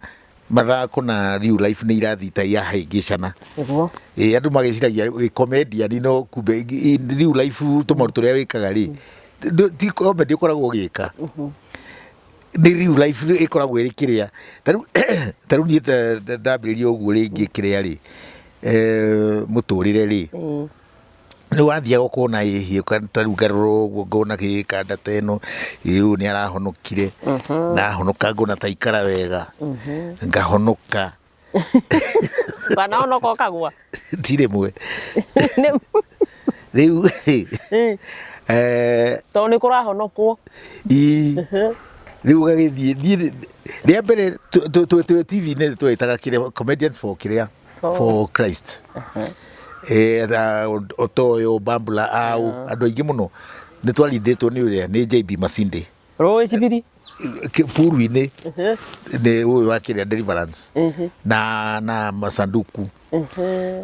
mathako na real life nĩ irathi ta irahĩngĩcana. Andũ magĩciragia comedian no kumbe real life tũmaũndũ tũrĩa wĩkaga rĩ ti comedy ũkoragwo ũgĩka. Nĩ real life ĩkoragwo ĩrĩ kĩrĩa tarĩu niĩ ndambĩrĩria ũguo rĩngĩ kĩrĩa rĩ mũtũrĩre rĩ nĩ wathiaga ũkona tarĩu ngarora ũguo ngona gĩkanda ta ĩno ũyũ nĩ arahonokire nahonoka ngona ta ikara wega ngahonoka wanahonoka ũkagwa ti rĩmwe rĩu to nĩ kũrahonokwo rĩu gagĩthiĩ rĩa mbere twĩ TV-inĩ twetaga kĩrĩa comedians for kĩrĩa for Christ. Otoyo Bambula au andũ aingĩ mũno nĩ twarindĩtwo nĩ ũrĩa nĩ JB Masinde Roy Chibiri puru-inĩ nĩ ũyũ wa kĩrĩa Deliverance na masanduku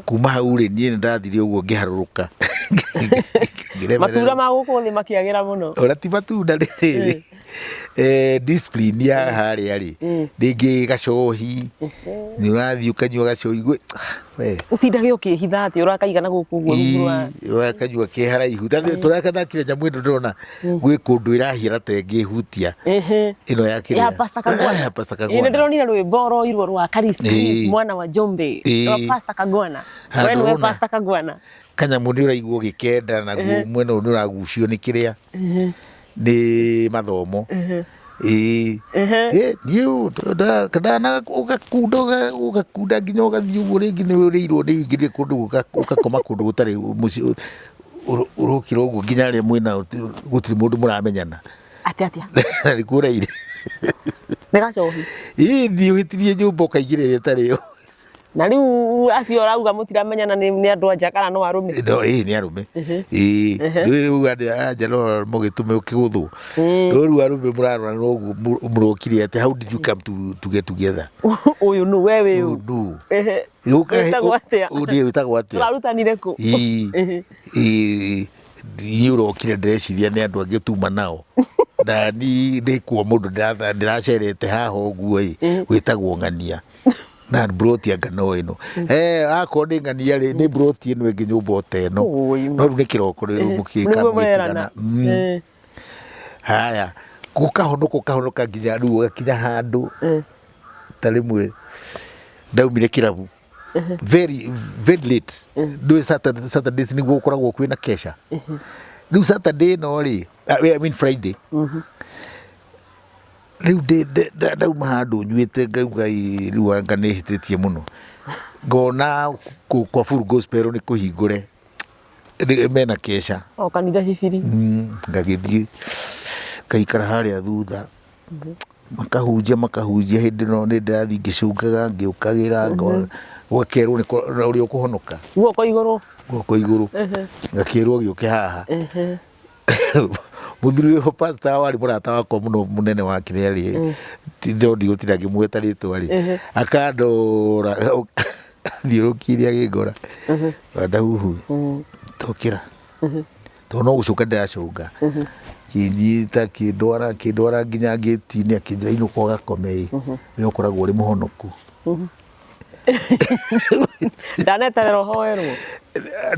kuma hau rĩ niĩ nĩndathire ũguo ngĩharũrũka matunda ma gũkũ thĩ makĩagĩra mũno ona ti matunda rĩrĩ discipline ya harĩa rĩ rĩngĩ gacohi nĩ ũrathiĩ ũkanyua gacohi ũtindage ũkĩhitha atĩ ũrakaigana gũkũ ũguo rungu wa ũkanyua ke haraihu tũrakathakire nyamũ ĩno ndĩrona gwĩ kũndũ ĩrahiĩra ta ĩngĩhutia ĩno ya kĩrĩa ya Pastor Kagwana nĩ ndĩronire rwĩmbo roirwo rwa Karis mwana wa Jombe rwa Pastor Kagwana we nĩwe Pastor Kagwana kanyamũ nĩ ũraigua gĩkenda naguo mwena ũyũ nĩ ũragucio nĩ kĩrĩa nĩ mathomo niũ ndana ũgakunda nginya ũgathiĩ ũguo rĩngĩ nĩ ũrĩirwo nĩ ingĩ kũndũ ũgakoma kũndũ gũtarĩ mũciĩ ũrokĩra ũguo nginya rĩa mwĩna gũtirĩ mũndũ mũramenyana atĩa nĩ kũraire nĩ gacohi thiĩ ũhĩtirie nyũmba ũkaingĩra ĩrĩa ĩtarĩ yo na rĩu acio ũrauga mũtiramenyana nĩ andũ anja kana no arũme nĩ arũme rĩu anja no mũgĩtũme ũkĩgũthwo no rĩu arũme mũrarora noguo mũrokire atĩ how did you come to get together ũyũ nũ we wĩtagwo atĩa tũrarutanire kũ niĩ ũrokire ndĩreciria nĩ andũ angĩ tuma nao na niĩ ndĩkuo mũndũ ndĩracerete haha ũguo wĩtagwo ng'ania na brotia ngano ĩno akorwo nĩ ng'ania rĩ nĩ brotia ĩno ĩngĩ nyũmba ota ĩno no rĩu nĩ kĩroko rĩu mũkĩka mũgĩtigana haya gũkahonoka nginya rĩu ũgakinya handũ ta rĩmwe ndaumire kĩrabu very late ndũĩ Saturdays nĩguo ũkoragwo kwĩna kesha rĩu Saturday ĩno rĩ I mean Friday rĩu ndauma handũ nyuĩte ngauga rĩu anga nĩhĩtĩtie mũno ngona kwa full gospel nĩ kũhingũre mena kesha kanitha Cibiri ngagĩthiĩ ngaikara harĩa thutha makahunjia hĩndĩ ĩno nĩ ndĩrathiĩ ngĩcungaga ngĩũkagĩra gwakerwo ũrĩa ũkũhonoka guoko igũrũ ngakĩrwo gĩũke haha mũthuri ũyũ pastor warĩ mũrata wakwa mũno mũnene wa kĩrĩa rĩ ndigũtira ngĩmwĩta rĩtwa rĩ akandora thiũrũkĩire agĩngora Wandahuhu tokĩra to no gũcũnga ndĩracũnga kĩnyita kĩndwara nginya ngĩti-inĩ akĩnjĩra inũka ũgakome we ũkoragwo ũrĩ mũhonoku Ndaneterwo hoerwo.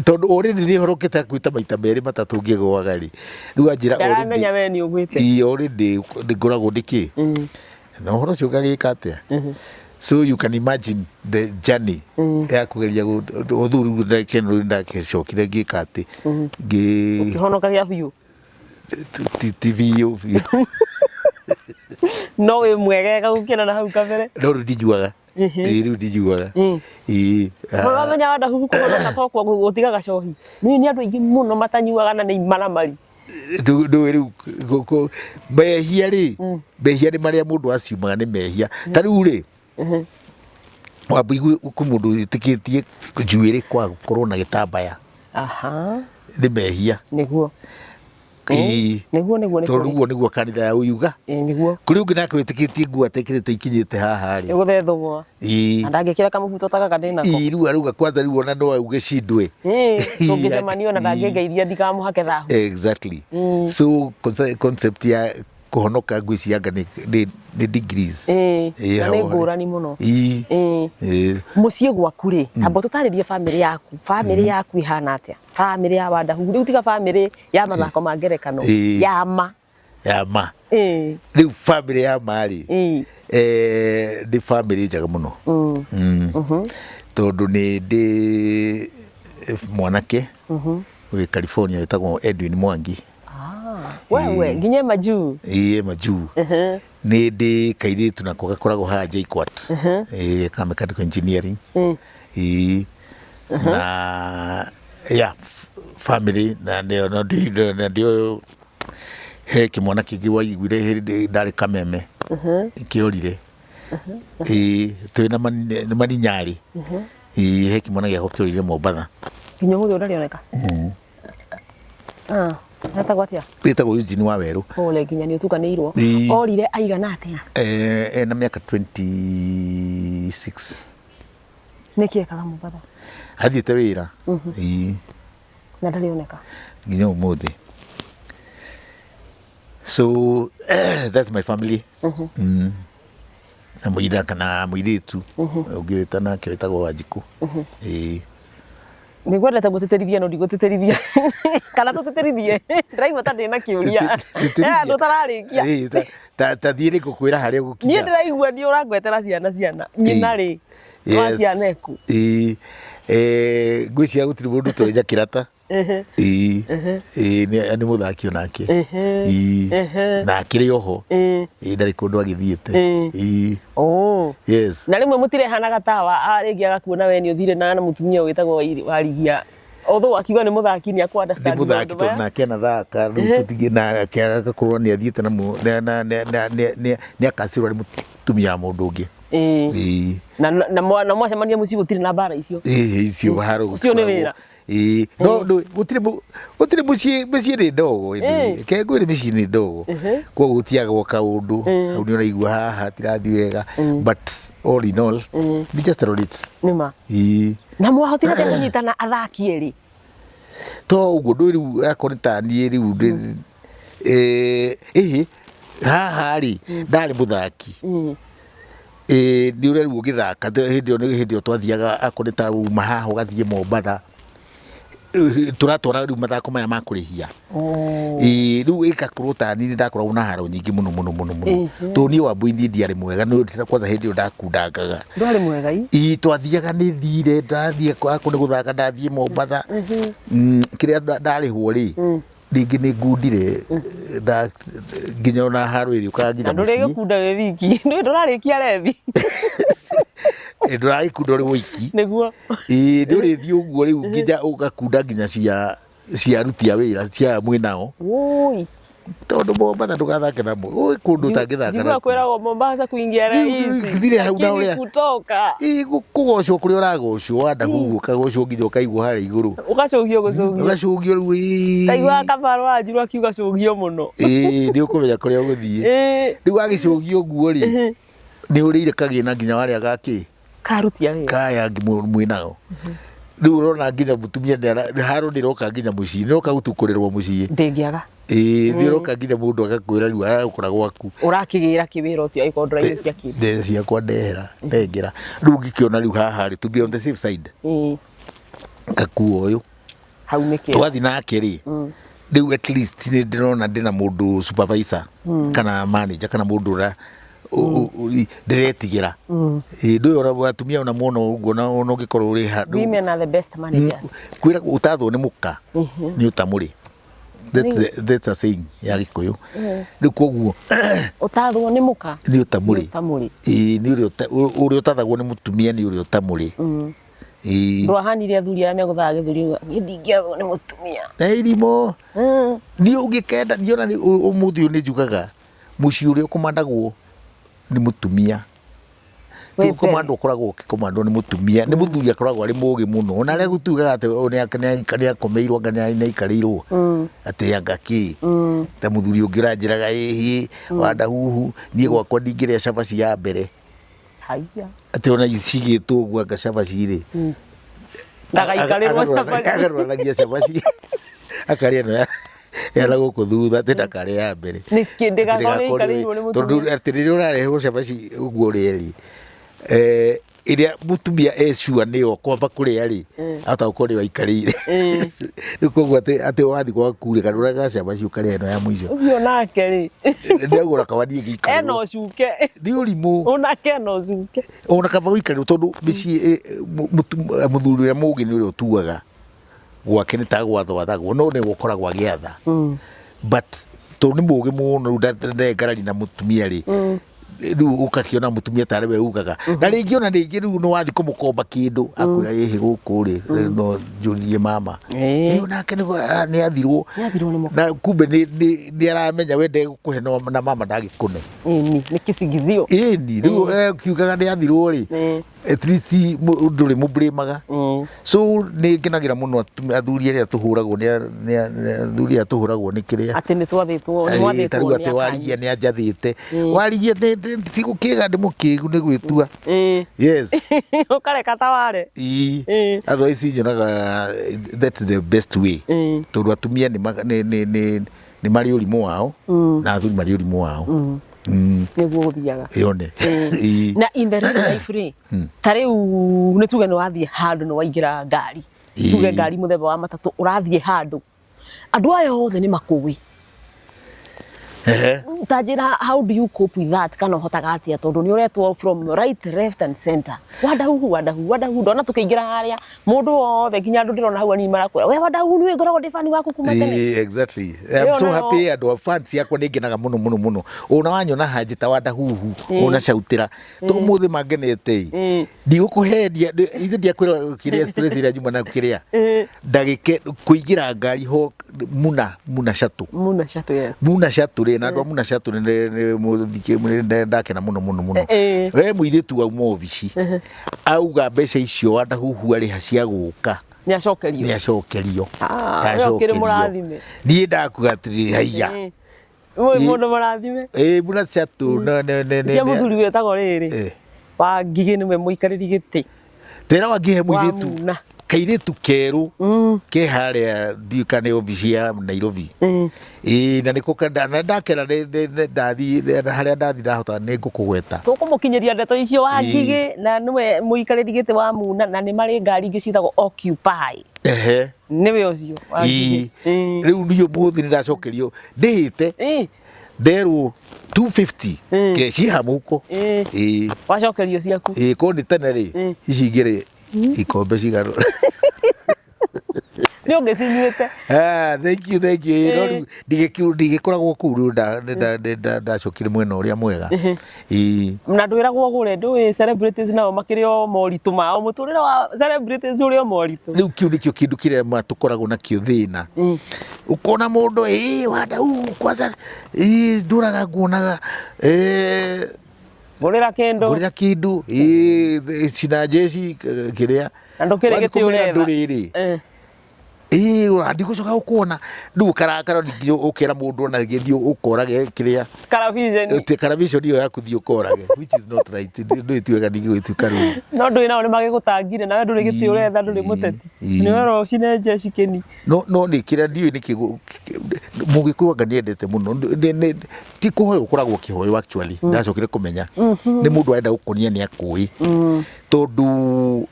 Tondu already ni horokete kwita maita meri matatu ngigwaga ri. Riu anjira already. Ndaramenya we ni ugwite. Already ngoragwo ndiki. No horo cio gagika atia. So you can imagine the journey ya kugeria uthuru ndakeno ndakicokire ngika ati ukihonokagia biu TV no we mwegega gukira na hau kabere no ndijuaga riu ndijuaga Uramenya Wandahuhu kuhonoka tokwa gutiga gacohi ni andu aingi muno matanyuaga na ni maramari ndu riu mehia ri maria mundu aciumaga ni mehia ta riu ri wabigu ku mundu itikitie njuiri kwa gukorwo na gitambaya ni mehia niguo Toruo niguo kanitha ya uyuga niguo kuri ungi nake witikitie nguo atekirite ikinyite haha ri guthethwo ndangikira kamubuto taka ndinako riu aruga kwanza riu ona no ugicindwe tungicemanio na ndangingeiria ndikamuhake thahu exactly so concept ya kuhonoka ngwicianga ni degrees ni ngurani muno mucie gwaku ri tambo tutaririe family yaku ihana atia family ya Wandahuhu riu tiga family ya mathako ma ngerekano ya ma riu family ya mari ni family njega muno tondu ni ndi mwanake wi California witagwo Edwin Mwangi wewe nginya majuu majuu ni ndi kairitu nako gakoragwo ha JKUAT ka mechanical engineering na family na ndio he kimwana kingi waiguire ndari kameme ikiorire twina maninyari he kimwana gya kiorire Mombatha nginya muthe ndarioneka natagwo atia Ndetirwo Eugene wa Weru ole nginya ni utukanirwo orire aigana atia na miaka 26 niki ekaga Mombatha athiete wira na ndarioneka nginya umuthi so that's my family na muida kana muiritu ugita nake witagwo Wanjiku nigwendete gutiterithia no ndigutiterithia kana tuterithie ndiraigua ta ndina kiuria andu tararikia ta thiire gukwira haria gukinya ni ndiraigua ni urangwetera ciana nyina ri wa ciana eku ngwiciria gutiri mundu toja kirata ni muthaki onake na akiri oho ndari kundu agithiete yes na rimwe mutirehanaga tawa aringiaga kuona we ni uthire na mutumia witagwo warigia although akiuga ni muthaki ni akwa understand ni muthaki to na kena thaka tutige na akiaga kurwo ni athiete na ni akacirwo ni mutumia mundu ungi na mwacemania muci gutire na bara icio icio haro ucio ni wira no gutire muci ni ndogo ke ngwire muci ni ndogo kwa gutiaga gwoka undu au ni uraigua haha tirathi wega but all in all we just roll it nima na mwahotira kunyitana athaki eri to uguo ndu riu akonita ni riu haha ri ndari muthaki ni ure riu githaka hindi twathiaga akonita uma haha ugathie Mombatha turatwara riu mathako maya makurihia riu ikakorwo tani ndakoragwo na haro nyingi muno to ni wambuini ndiari mwega no kwanza hindi ndakundangaga ndari mwega twathiaga ni thire ndathie akone guthaka ndathie Mombatha kiria ndarihwo ri ringi ni ngundire nginya ona haro iri ukagira nduri gikunda we wiki ndurarikia revi ndrai kundori wiki niguo nduri thi uguo riu nginya ugakunda nginya cia ruti ya wira cia mwinao tondu Mombatha ndugathake namo kundu tangithaka namo kwiragwo Mombatha kuingia rahisi thire hau na uria kutoka kugocwo kuria uragocwo Wandahuhu ukagocwo nginya ukaigwo haria iguru ugacogio ugacogio riu taigwa kabaro wanjiru akiuga cogio muno ni ukumenya kuria uguthie riu agicogio guo ri ni urire kagina nginya waria gaki karutia we kaya mwinao riu urona nginya mutumia haro ndiroka nginya mucii no kagutukurirwo mucii ndingiaga Thiũrũka nginya mũndũ agakwĩra rĩu agakũra gwaku. Ũrakĩgĩra kĩwĩra ũcio angĩkorwo ndũraiyũkia kĩndũ. Ciakwa ndehera ndengera. Rĩu ngĩkĩona rĩu haha rĩ, to be on the safe side. Ngakua ũyũ. Hau nĩkĩ. Twathi nake rĩ. Rĩu at least nĩ ndĩrona ndĩna mũndũ supervisor kana manager kana mũndũ ũrĩa ndĩretigĩra. Ndũĩ ona atumia ona muona ũguo na ũngĩkorwo ũrĩ handũ. Women are the best managers. Kwĩra ũtathwo nĩ mũka nĩ ũtamũrĩ. That's a saying ya Gĩkũyũ. Rĩu koguo ũtathwo nĩ mũka nĩ ũtamũrĩ. Nĩ ũrĩa ũtathagwo nĩ mũtumia nĩ ũrĩa ũtamũrĩ. Ndwahanire athuri arĩa megũthaga gĩthũri niĩ ndingĩathwo nĩ mũtumia. Irimũ niĩ ũngĩkenda ndiona ũmũthĩ ũyũ nĩ njugaga mũciĩ ũrĩa ũkomandagwo nĩ mũtumia. Tu komando ũkoragwo ũkĩkomandwo nĩ mũtumia, nĩ mũthuri akoragwo arĩ mũũgĩ mũno. Ona arĩa gũtugaga atĩ nĩ akomeirwo kana nĩ aikarĩirwo atĩ anga kĩ ta mũthuri ũngĩ ũranjĩraga ĩhĩ Wandahuhu niĩ gwakwa ndingĩrĩa cabaci ya mbere. Atĩ ona cigĩtwo ũguo anga cabaci rĩ agarũranagia cabaci akarĩa no yana gũkũ thutha atĩ ndakarĩa ya mbere. Tondũ atĩ rĩrĩa ũrarehwo cabaci ũguo ũrĩa rĩ ĩrĩa mũtumia ecua nĩyo kwamba kũrĩa rĩ ahota gũkorwo nĩ waikarĩire. Rĩu koguo atĩ wathiĩ gwaku rĩ garũraga cabaci ũkarĩa ĩno ya mũico. Ũguo nake rĩ ndĩagũra kawani gĩikaro. Ena ũcuke. Nĩ ũrimũ. Onake ena ũcuke. Ona kaba gũikarĩrwo tondũ mĩciĩ mũthuri ũrĩa mũũgĩ nĩ ũrĩa ũtuaga gwake nĩ ta gwathwathagwo no nĩ gũkoragwo agĩatha. But tondũ nĩ mũũgĩ mũno rĩu ndengarari na mũtumia rĩ rĩu ũkakiona mũtumia tarĩ we ugaga. Na rĩngĩ ona rĩngĩ rĩu nĩ wathiĩ kũmũkomba kĩndũ akwĩra ĩhĩ gũkũ rĩ no njũrie mama. Nake nĩ athirwo na kumbe nĩ aramenya we ndegũkũhe na mama ndagĩkũne. Nĩ kĩcigithio. Ĩni rĩu kiugaga nĩ athirwo rĩ at least ndũrĩ mũblĩmaga. So nĩ ngenagĩra mũno athuri arĩa tũhũragwo nĩ athuri arĩa tũhũragwo nĩ kĩrĩa. Atĩ nĩ twathĩtwo tarĩu atĩ warigia nĩ anjathĩte. Warigia tigũkĩga ndĩmũkĩgu nĩ gwĩtua. Yes. Ũkareka ta ware. Otherwise nyonaga that's the best way. Tondũ atumia nĩ marĩ ũrimũ wao na athuri marĩ ũrimũ wao. Nĩguo gũthiaga. Yone. Na in the real life rĩ ta rĩu nĩ tuge nĩ wathiĩ handũ nĩ waingĩra ngari. Tuge ngari mũthemba wa matatũ ũrathiĩ handũ. Andũ aya othe nĩ makũĩ. Utajira, how do you cope with that? Kana ũhotaga atĩa tondũ nĩ ũretwo from right, left and center. Wandahuhu ndona tũkĩingĩra harĩa mũndũ wothe nginya andũ ndĩrona hau anini marakwĩra we Wandahuhu nĩwe ngoragwo ndĩ fan waku kuma tene. Exactly. I'm so happy andũ fans yakwa nĩ ngenaga mũno. Ona wanyona haje ta Wandahuhu ona cautĩra to mũthĩ mangenete ndigũkũhendia ithe ndiakwĩra kĩrĩa stress ĩrĩa nyuma na kĩrĩa ndagĩke kũingĩra ngari ho muna shatu rĩ na andũ muna shatu nĩ ndakena mũno. We mũirĩtu wauma obici auga mbeca icio Wandahuhu arĩha cia gũka nĩ acokerio. Niĩ ndakuga atĩrĩrĩ haiya mũndũ mũrathime muna shatu cia mũthuri wetagwo rĩrĩ Wangigĩ nĩwe mũikarĩri gĩtĩ tera Wangigĩ mũirĩtu kairĩtu kerũ ke harĩa ndiũka obici ya Nairobi. Na nĩko ndakena ndathiĩ harĩa ndathiĩ ndahota nĩ ngũkũgweta. Tũkũmũkinyĩria ndeto icio Wangigĩ na nĩwe mũikarĩri gĩtĩ wa Muna na nĩ marĩ ngari ingĩ ciĩtagwo Occupy. Nĩwe ũcio Wangigĩ. Rĩu niĩ ũmũthĩ nĩ ndacokerio ndĩhĩte nderwo 250 ke ciha mũhuko. Wacokerio ciaku. Ko nĩ tene rĩ ici ingĩ ikombe cigaro. Nĩ ũngĩcinyuĩte. Thank you. No ndigĩkoragwo kũu rĩu ndacokire mwena ũrĩa mwega. Na ndwĩragwo ũgũre ndũĩ celebrities nao makĩrĩ o moritũ mao mũtũrĩre wa celebrities ũrĩ o moritũ. Rĩu kĩu nĩkĩo kĩndũ kĩrĩa tũkoragwo nakĩo thĩna. Ũkona mũndũ Wandahuhu kwanza ndũraga nguonaga Gũrĩra kĩndũ cina jeshi kĩrĩa. Na ndũkĩrĩ gĩtĩ ũretha. ndigũcoka gũkuona rĩu karakara ningĩ ũkera mũndũ ona gĩthiĩ ũkorage kĩrĩa Karavision iyo yaku thiĩ ũkorage, which is not right. Ndũĩ ti wega ndigũgĩtuĩka rũĩ. No ndũĩ nao nĩ magĩgũtangire nawe ndũrĩ gĩtĩ ũretha, ndũrĩ mũteti, nĩ wero cine jeshi kĩni. No nĩ kĩrĩa ndiũĩ nĩ Mũgĩkũyũ anga nĩendete mũno, ti kũhoya ũkoragwo kĩhoyo actually, ndacokire kũmenya nĩ mũndũ arenda gũkuonia nĩ akũĩ, tondũ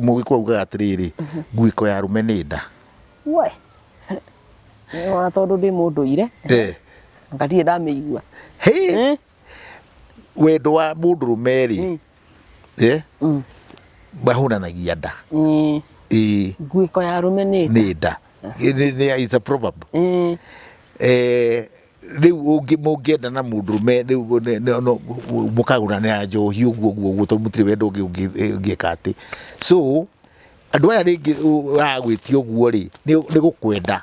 Mũgĩkũyũ augaga atĩrĩrĩ, nguĩko ya arũme nĩ nda. We ona tondũ ndĩ mũndũire ngatirĩ ndamĩigua. Wendo wa mũndũrũme rĩ mahũranagia nda. Nguĩko ya arũme nĩ nda. It's a proverb. Rĩu mũngĩenda na mũndũrũme rĩu mũkagũranĩra njohi ũguo tondũ mũtirĩ wendo ũngĩka atĩ. So andũ aya rĩngĩ agwĩtio ũguo rĩ nĩ gũkwenda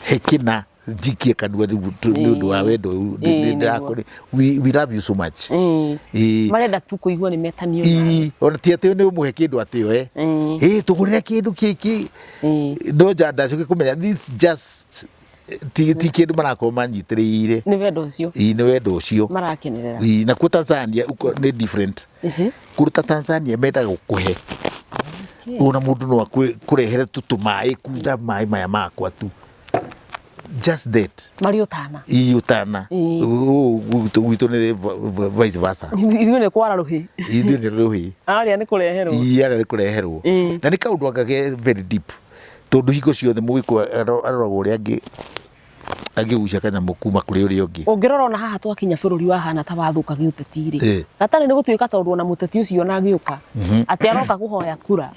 hekina njikie kanua nĩ ũndũ wa wendo ũyũ. We love you so much. Marenda tu kũigua nĩ metanio. Ona ti atĩ nĩ ũmũhe kĩndũ atĩ we tũgũrĩre kĩndũ kĩkĩ. No ndacoke kũmenya this just ti kĩndũ marakorwo manyitĩrĩire. Nĩ wendo ũcio. Nĩ wendo ũcio marakenerera. Na kũ Tanzania nĩ different. Kũruta Tanzania mendaga gũkũhe. Ona mũndũ no akũrehere tũtũmaĩ kunda maĩ maya makwa tu. Just that. Mari ũtana. Ũtana. Gwitũ nĩ vice versa. Ithuĩ nĩ kwara rũhĩ. Ithuĩ nĩ rũhĩ. Arĩa nĩ kũreherwo. Arĩa nĩ kũreherwo. Na nĩ kaũndũ anga very deep. Tondũ hingo ciothe Mũgĩkũyũ aroragwo ũrĩa angĩgucia kanyamũ kuma kũrĩ ũrĩa ũngĩ. Ũngĩrora ona haha twakinya bũrũri wahana ta wathũka gĩũteti rĩ, gatarĩ nĩ gũtuĩka tondũ ona mũteti ũcio ona agĩũka atĩ aroka kũhoya kura,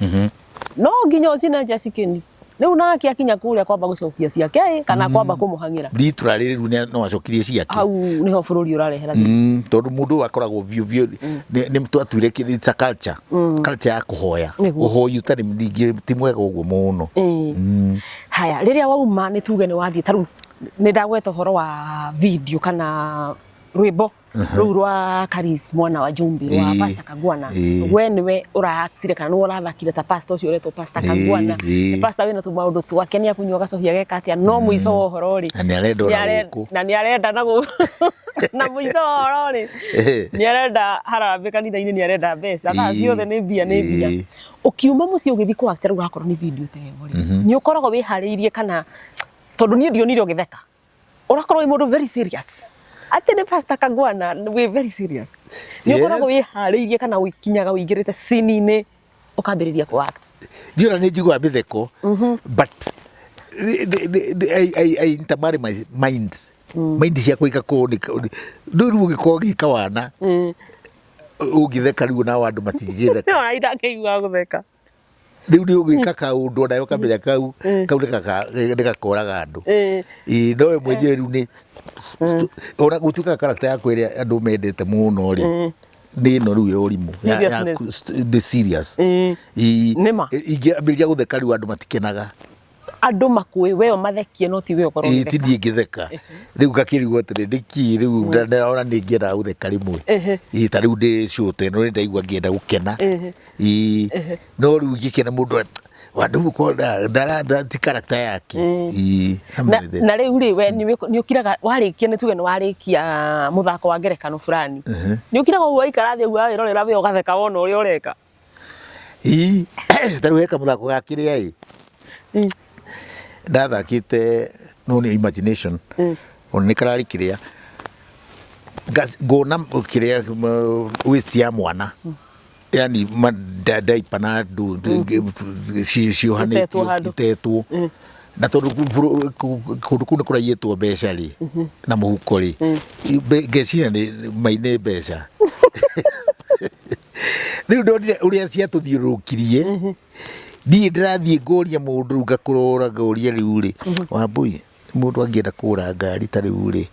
no nginya ũcine jeshi kĩni. Rĩu nake akinya kũrĩa kwamba gũcokia ciake kana kwamba kũmũhang'ĩra. Rĩtura rĩu no acokirie ciake. Hau nĩho bũrũri ũrarehera. Tondũ mũndũ akoragwo biũ nĩ twatuire it's a culture ya kũhoya. Ũhoi ũtarĩ ti mwega ũguo mũno. Haya, rĩrĩa wauma nĩ tuge nĩ wathiĩ tarĩu nĩ ndagweta ũhoro wa video kana rwĩmbo rũu rwa Karis mwana wa Jumbi rwa Pastor Kagwana. We nĩwe ũraactire kana nĩwe ũrathakire ta pastor ũcio ũretwo Pastor Kagwana. Pastor wĩna tũmaũndũ twake nĩ akunyua gacohia geka atĩa, no mũico wa ũhoro rĩ na nĩ arenda na mũico wa ũhoro rĩ nĩ arenda harambĩ kanitha-inĩ, nĩ arenda mbeca thaa ciothe nĩ mbia. Ũkiuma mũciĩ ũgĩthiĩ kũactĩra ũgakorwo nĩ video tego rĩ, nĩ ũkoragwo wĩharĩirie kana tondũ niĩ ndionire ũgĩtheka, ũrakorwo wĩ mũndũ very serious atĩ nĩ Pastor Kagwana, we very serious. Nĩ ũkoragwo wĩharĩirie kana wĩkinyaga wĩingĩrĩte scene-inĩ ũkambĩrĩria kũ-act? Ndiona nĩ njiguaga mĩtheko, but I intermarry my mind. Mind ciakwa igakorwo rĩu ũgĩkorwo gĩka wana ũngĩtheka rĩu nao andũ matingĩgĩtheka. No ndakĩigua gũtheka. Rĩu nĩ ũgĩka kaũndũ nayo kamenya kau nĩ gakoraga andũ. No we mwenyewe rĩu nĩ ona gũtuĩka character yakwa ĩrĩa andũ mendete mũno rĩ nĩ ĩno rĩu ya ũrimũ the serious. Ingĩambĩrĩria gũtheka rĩu andũ matikenaga. Andũ makũĩ we ũmathekie no ti we ũkorwo ũgĩtheka. Ti niĩ ngĩtheka. Rĩu ngakĩrigwo atĩrĩ nĩkĩ rĩu ona nĩ ngĩendaga gũtheka rĩmwe. Ta rĩu ndĩ show ta ĩno nĩ ndaigua ngĩenda gũkena. No rĩu ngĩkena mũndũ Wandahuhu ti character yake. Na rĩu rĩ we nĩ ũkiraga warĩkia nĩ tuge nĩ warĩkia mũthako wa ngerekano fulani. Nĩ ũkiraga ũguo waikara thĩ ũguo wĩrorera we ũgatheka wona ũrĩa ũreka. Ta rĩu heka mũthako ga kĩrĩa ndathakĩte no nĩ imagination ona nĩ kararĩ kĩrĩa ngona kĩrĩa waste ya mwana, yani daipa na andũ ciohanĩtio itetwo na tondũ kũndũ kũu nĩ kũraiyĩtwo mbeca rĩ na mũhuko rĩ ngeciria nĩ maine mbeca. Rĩu ndonire ũrĩa ciatũthiũrũrũkirie ndiĩ ndĩrathiĩ ngũria mũndũ ngakũrora ngũria rĩu rĩ Wambui mũndũ angĩenda kũgũra ngari ta rĩu rĩ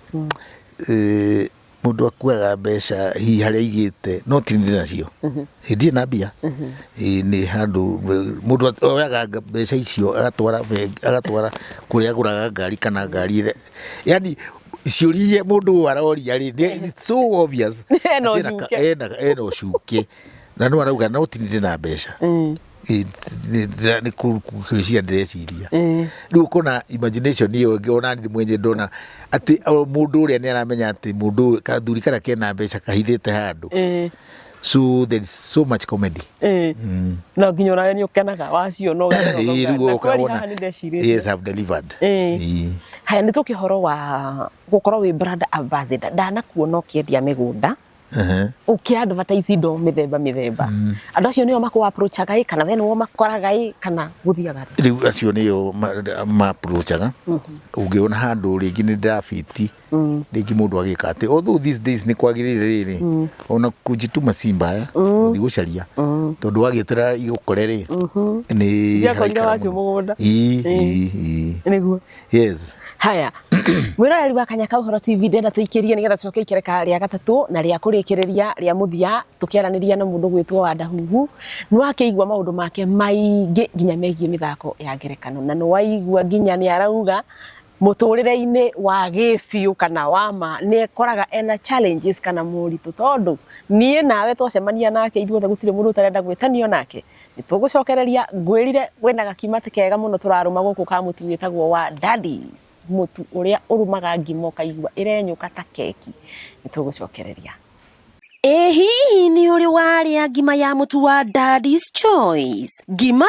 mũndũ akuaga mbeca hihi harĩa aigĩte no ti ndĩ nacio ndirĩ na mbia nĩ handũ mũndũ oyaga mbeca icio agatwara kũrĩa agũraga ngari kana ngari yani ciũria mũndũ aroria rĩ it's so obvious ena ũcuke na no arauga no ti ndĩ na mbeca ni kucia ndeciria riu kuna imagination iyo ngiona ndi mwenye ndona ati mundu uria ni aramenya ati mundu kathuri kana kena mbeca kahithite handu so there is so much comedy na nginya ona ni ukenaga wacio no yes I've delivered haya ni tukihoro wa gukorwo wi brand ambassador ndanakuona ukiendia migunda ukiadvertise indo mithemba andu acio nio maku approachaga kana we nio makoraga kana guthiaga riu acio nio ma approachaga ungiona handu ringi ni ndafiti ringi mundu agika ati although these days ni kwagirire riri ona kujituma simba uthi gucaria tondu wagitira igukorere ni yakoira wacio mugunda niguo yes haya mwiroreri wa Kanyaka Uhoro TV ndenda tuikirie nigetha tucoke ikereka ria gatatu na ria kurikiriria ria muthia tukiaraniria na mundu gwitwo Wandahuhu no akeigwa maundu make maingi nginya megie mithako ya ngerekano na no waigwa nginya ni arauga muturire-ini wa gibiu kana wama ni ekoraga ena challenges kana muritu tondu nie nawe twacemania nake ithuothe gutire mundu utarenda gwitanio nake nitugucokereria ngwirire wena gakimati kega muno turaruma guku ka mutu witagwo wa daddies mutu uria urumaga ngimo kaigwa irenyuka ta keki nitugucokereria hihi ni uri waria ngima ya mutu wa Daddy's Choice ngima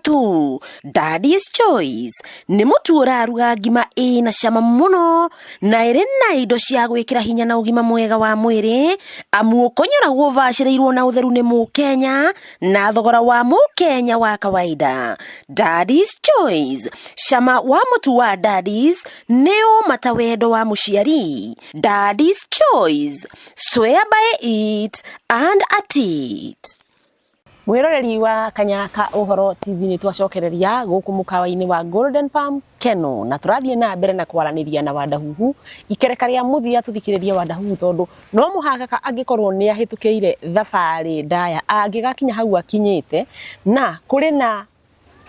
tu Daddy's Choice ni mutu uraruga ngima ina cama muno na iri na indo cia gwikira hinya na ugima mwega wa mwiri amu ukonyoragwo vacirirwo na utheru ni Mukenya na thogora wa Mukenya wa kawaida. Daddy's Choice cama wa mutu wa Daddy's neo matawendo wa muciari. Daddy's Choice swear by it and at it. Mwiroreri wa Kanyaka Uhoro TV ni twacokereria guku mukawa-ini wa Golden Palm Keno na turathie na mbere na kwaraniria na Wandahuhu ikereka ria muthia tuthikiriria Wandahuhu tondu no muhaka angikorwo ni ahitukiire thabari ndaya angigakinya hau akinyite na kuri na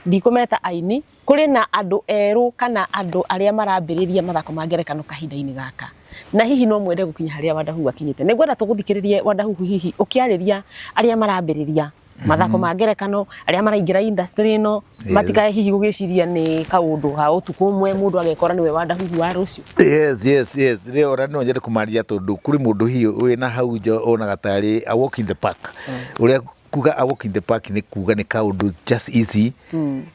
ndikometa aini kuri na andu eru kana andu aria marambiriria mathako ma ngerekano kahinda-ini gaka na hihi no mwende gukinya haria Wandahuhu akinyite nigwenda tuguthikiririe Wandahuhu hihi ukiariria aria marambiriria mathako ma ngerekano aria maraingira industry no matikae hihi gugiciria ni kaundu ha utuku mwe mundu agekora niwe Wandahuhu wa rucio. Yes rio ora no njere kumaria tondu kuri mundu hiyo wina hau njo ona gatari a walk in the park uria kuga a walk in the park ni kuga ni kaundu just easy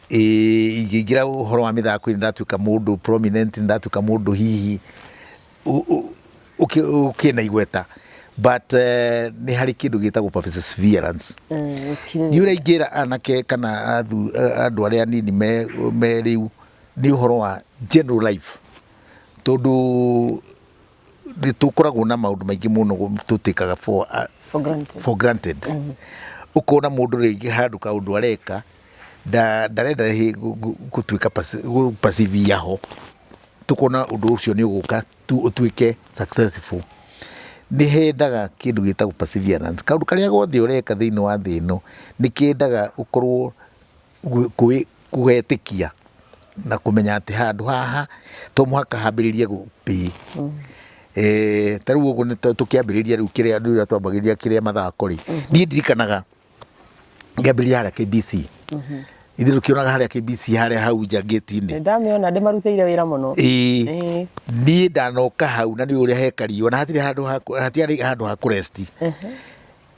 ingira uhoro wa mithako ndatuika mundu prominent ndatuika mundu hihi ukina igweta but ni hari kindu gitagwo perseverance ni ura ingira anake kana andu aria nini me riu ni uhoro wa general life tondu tukoragwo na maundu maingi muno tutikaga for granted ukona mundu ringi handu kaundu areka ndarenda gutuika passive yaho tukona undu ucio ni uguka utuike successful ni hendaga kindu gitagwo perseverance kaundu karia gothe ureka thiini wa thi ino ni kendaga ukorwo kugetikia na kumenya ati handu haha to muhaka hambiririe gupi taru ugu ni tukiambiriria riu kiria ndu twambagiriria kiria mathako ri ni ndirikanaga ngambiriria haria KBC ithiru kionaga haria KBC haria hau nja gate-ini ndamiona ndimarutire wira muno ni ndanoka hau na ni uria hekario na hatiari handu ha kuresti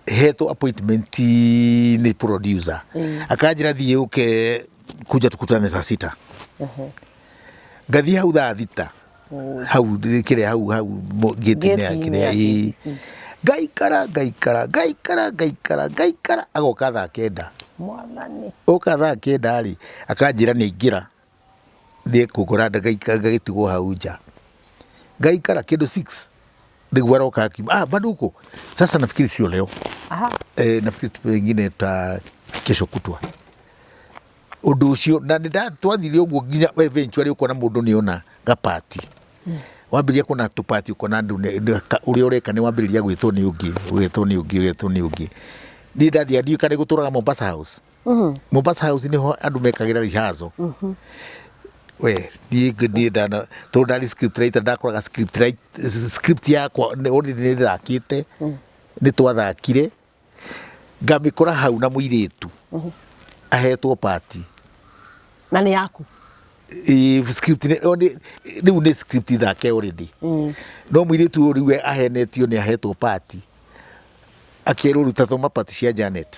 heto appointment ni producer akanjira thie uke kuja tukutane saa 6 ngathie hau thaa 6 hau kiria hau gate-ini ya kiria gaikara agoka thaa 9 mwathani oka thaa 9 ri akanjira ni ngira ni kugura gagitigwo hau nja gaikara kindu 6 ndigwa roka baduko sasa nafikiri sio leo nafikiri pengine ta kesho kutwa undu ucio na twathire uguo nginya eventually ukona mundu ni ona gapati wambiria kuna tupati ukona ndu uria ureka ni wambiria gwitwo ni ungi ni ndathia ndio kare guturaga Mombasa House Mombasa House niho andu mekagira rihazo we ni ndana to ndari script writer ndakoraga script yakwa ni ndakite ni twathakire ngamikora hau na muiritu ahetwo party na nĩ yaku script riu nĩ script thake already no mũirĩtu riu ahenetio nĩ ahetwo party akĩrwo ruta thoma party cia Janet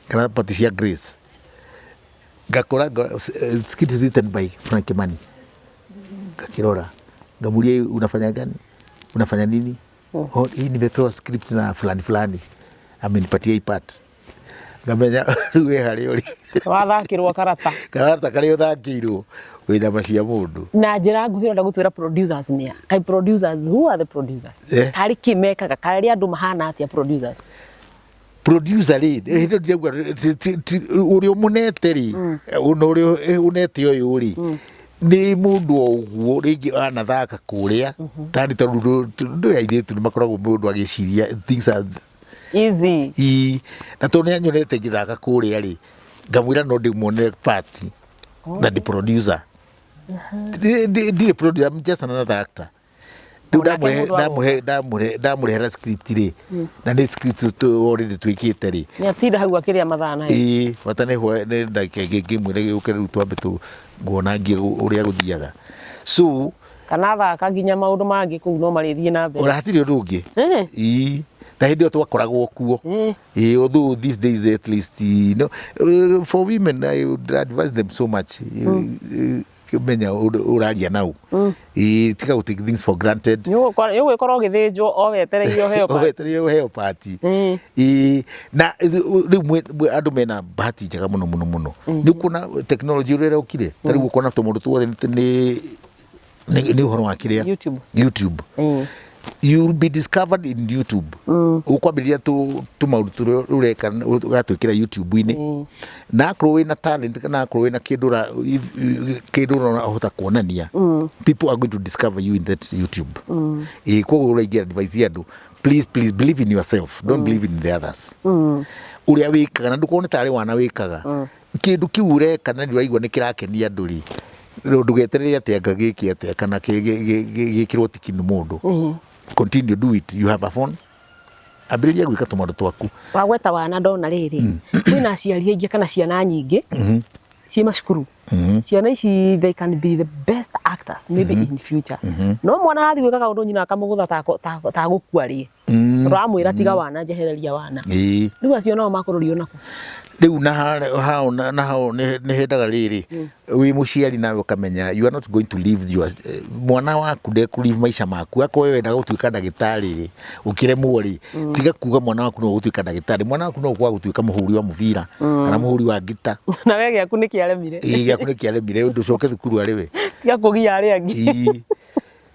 kana party cia Grace ngakora script written by Frank Kimani kakirora ngamuria unafanya gani unafanya nini hii nimepewa script na fulani amenipatia hii part ngamenya riu hari uri wathakirwo karata kari uthakirwo wĩna macia mũndũ na njĩra nguhĩ ronda gũtwĩra producers nĩa kai producers who are the producers kari kimekaga kari andũ mahana atia producers producer rĩ hindo ndiagwa ũrĩa mũnete rĩ ũrĩa ũnete ũyũ rĩ nĩ mũndũ ũguo rĩngĩ anathaka kũrĩa tani tondũ ya airĩtu nĩ makoragwo mũndũ agĩciria things are easy na tondũ nĩ anyonete ngĩthaka kũrĩa rĩ ngamwĩra no ndĩmuonere party na ndi producer ndi producer I'm just another actor ndamũrehera script rĩ na nĩ script already twĩkĩte rĩ nĩ atinda hau akĩrĩa mathana bata nĩ ndagĩka ĩngĩ mwĩre gĩũke rĩu twambe nguonangie ũrĩa gũthiaga so kana thaka nginya maũndũ mangĩ kũu no marĩthiĩ na mbere ũrahatirĩ ũndũ ũngĩ ta hĩndĩ ĩyo twakoragwo kuo although these days at least for women I would advise them so much menya uraria nau tika go take things for granted yũgũkorwo ũgĩthĩnjwo owetereire ũheo party na rĩu andũ mena bahati njega mũno nĩ kuona technology ũrĩa ũkire ta rĩu ũkona tũmũndũ tuothe nĩ ũhoro wa kĩrĩa YouTube you'll be discovered in YouTube ukwambĩrĩria tũmaũndũ tũrĩa ũreka ũgatwĩkĩra YouTube-inĩ na akorwo wĩna talent kana akorwo wĩna kĩndũ ũrahota kuonania people are going to discover you in that YouTube koguo ũraingĩra advice andũ please believe in yourself don't believe in the others ũrĩa wĩkaga na ndũkone tarĩ wana wĩkaga kĩndũ kĩu ũreka na ndĩraigua nĩ kĩrakenia andũ rĩ ndũgeterere atĩ anga gĩkĩ atĩa kana gĩkĩrwo tikini mũndũ continue do it you have a phone ambĩrĩria gwĩka tũmaũndũ twaku wagweta wana ndona rĩrĩ kwĩna aciari aingĩ kana ciana nyingĩ ciĩ macukuru ciana ici they can be the best actors maybe in future no mwana arathiĩ gwĩka kaũndũ nyina akamũgũtha ta gũkua rĩ tondũ amwĩra tiga wana njehereria wana rĩu acio nao makũrũrio nako rĩu na hao nĩ hendaga rĩrĩ wĩ mũciari nawe ũkamenya you are not going to live your mwana waku ndekũlive maica maku akorwo wendaga gũtuĩka ndagĩtarĩ rĩ ũkĩremwo rĩ tiga kuga mwana waku no gũtuĩka ndagĩtarĩ mwana waku no gũkwaga gũtuĩka mũhũri wa mũbira kana mũhũri wa ngita na we gĩaku nĩ kĩaremire gĩaku nĩ kĩaremire ndũcoke thukuru arĩ we tiga kũgia arĩa angĩ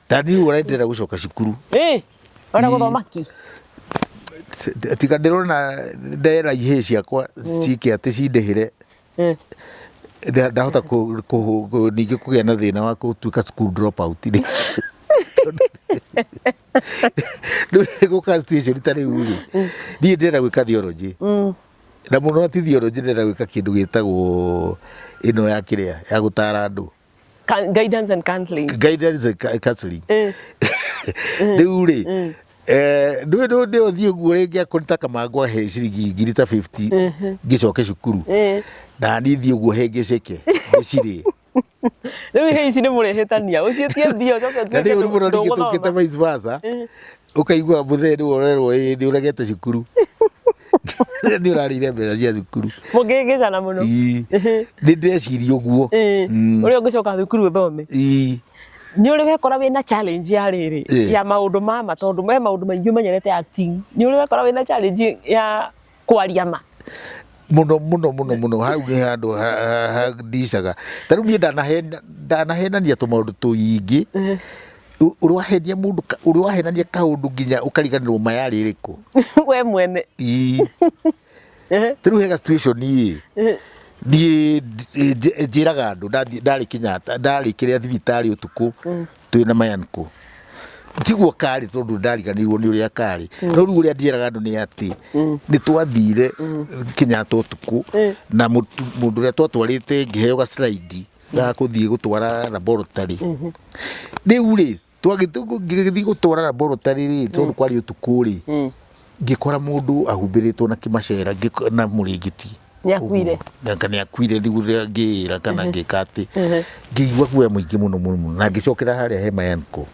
tani ũrendera gũcoka cukuru ona gũthoma ki tiga ndĩrona ndera ihĩ ciakwa ciĩke atĩ cindĩhĩre ndahota ningĩ kũgĩa na thĩna wa gũtuĩka school drop out rĩ gũka situation ta rĩu rĩ niĩ ndĩrenda gwĩka theology na mũno ti theology ndĩrenda gwĩka kĩndũ gĩtagwo ĩno ya kĩrĩa ya gũtara andũ guidance and counseling rĩu rĩ ndĩ ũthiĩ ũguo rĩngĩ akonita kamangwa he ciringi ngiri ta 50 ngĩcoke cukuru na niĩ thiĩ ũguo hengeceke ngĩcirĩ rĩu he ici nĩ mũrehĩtania ũciĩtie mbia ũcoke na rĩu mũno ningĩ tũkĩte vice versa ũkaigua mũthee nĩ worerwo nĩ ũregete cukuru nĩ ũrarĩire mbeca cia cukuru mũngĩngĩcana mũno nĩ ndĩreciria ũguo ũrĩa ũngĩcoka thukuru ũthome nĩ ũrĩ wekora wĩna challenge ya rĩrĩ ya maũndũ mama tondũ me maũndũ maingĩ ũmenyerete acting nĩ ũrĩ wekora wĩna challenge ya kwaria ma mũno hau nĩ handũ handicaga ta rĩu niĩ ndanahenania tũmaũndũ tũingĩ ũrwahenia mũndũ ũrwahenania kaũndũ nginya ũkariganĩrwo ma yarĩ ĩrĩkũ we mwene ta rĩu hega situation niĩ njĩraga andũ ndarĩ Kenyatta ndarĩ kĩrĩa thibitarĩ ũtukũ twĩna mayanko tiguo karĩ tondũ ndariganĩirwo nĩ ũrĩa karĩ no rĩu ũrĩa ndieraga andũ nĩ atĩ nĩ twathire Kenyatta ũtukũ na mũndũ ũrĩa twatwarĩte ngĩheo ga slide ya gũthiĩ gũtwara laboratory rĩu rĩ twagĩthiĩ gũtwara laboratory rĩ tondũ kwarĩ ũtukũ rĩ ngĩkora mũndũ ahumbĩrĩtwo na kĩmacera na mũrĩngĩti nĩakuire nĩakuire rĩu ngĩĩra kana ngĩkati ngĩigua guoya mũingĩ mũno na ngĩcokera harĩa he mayanko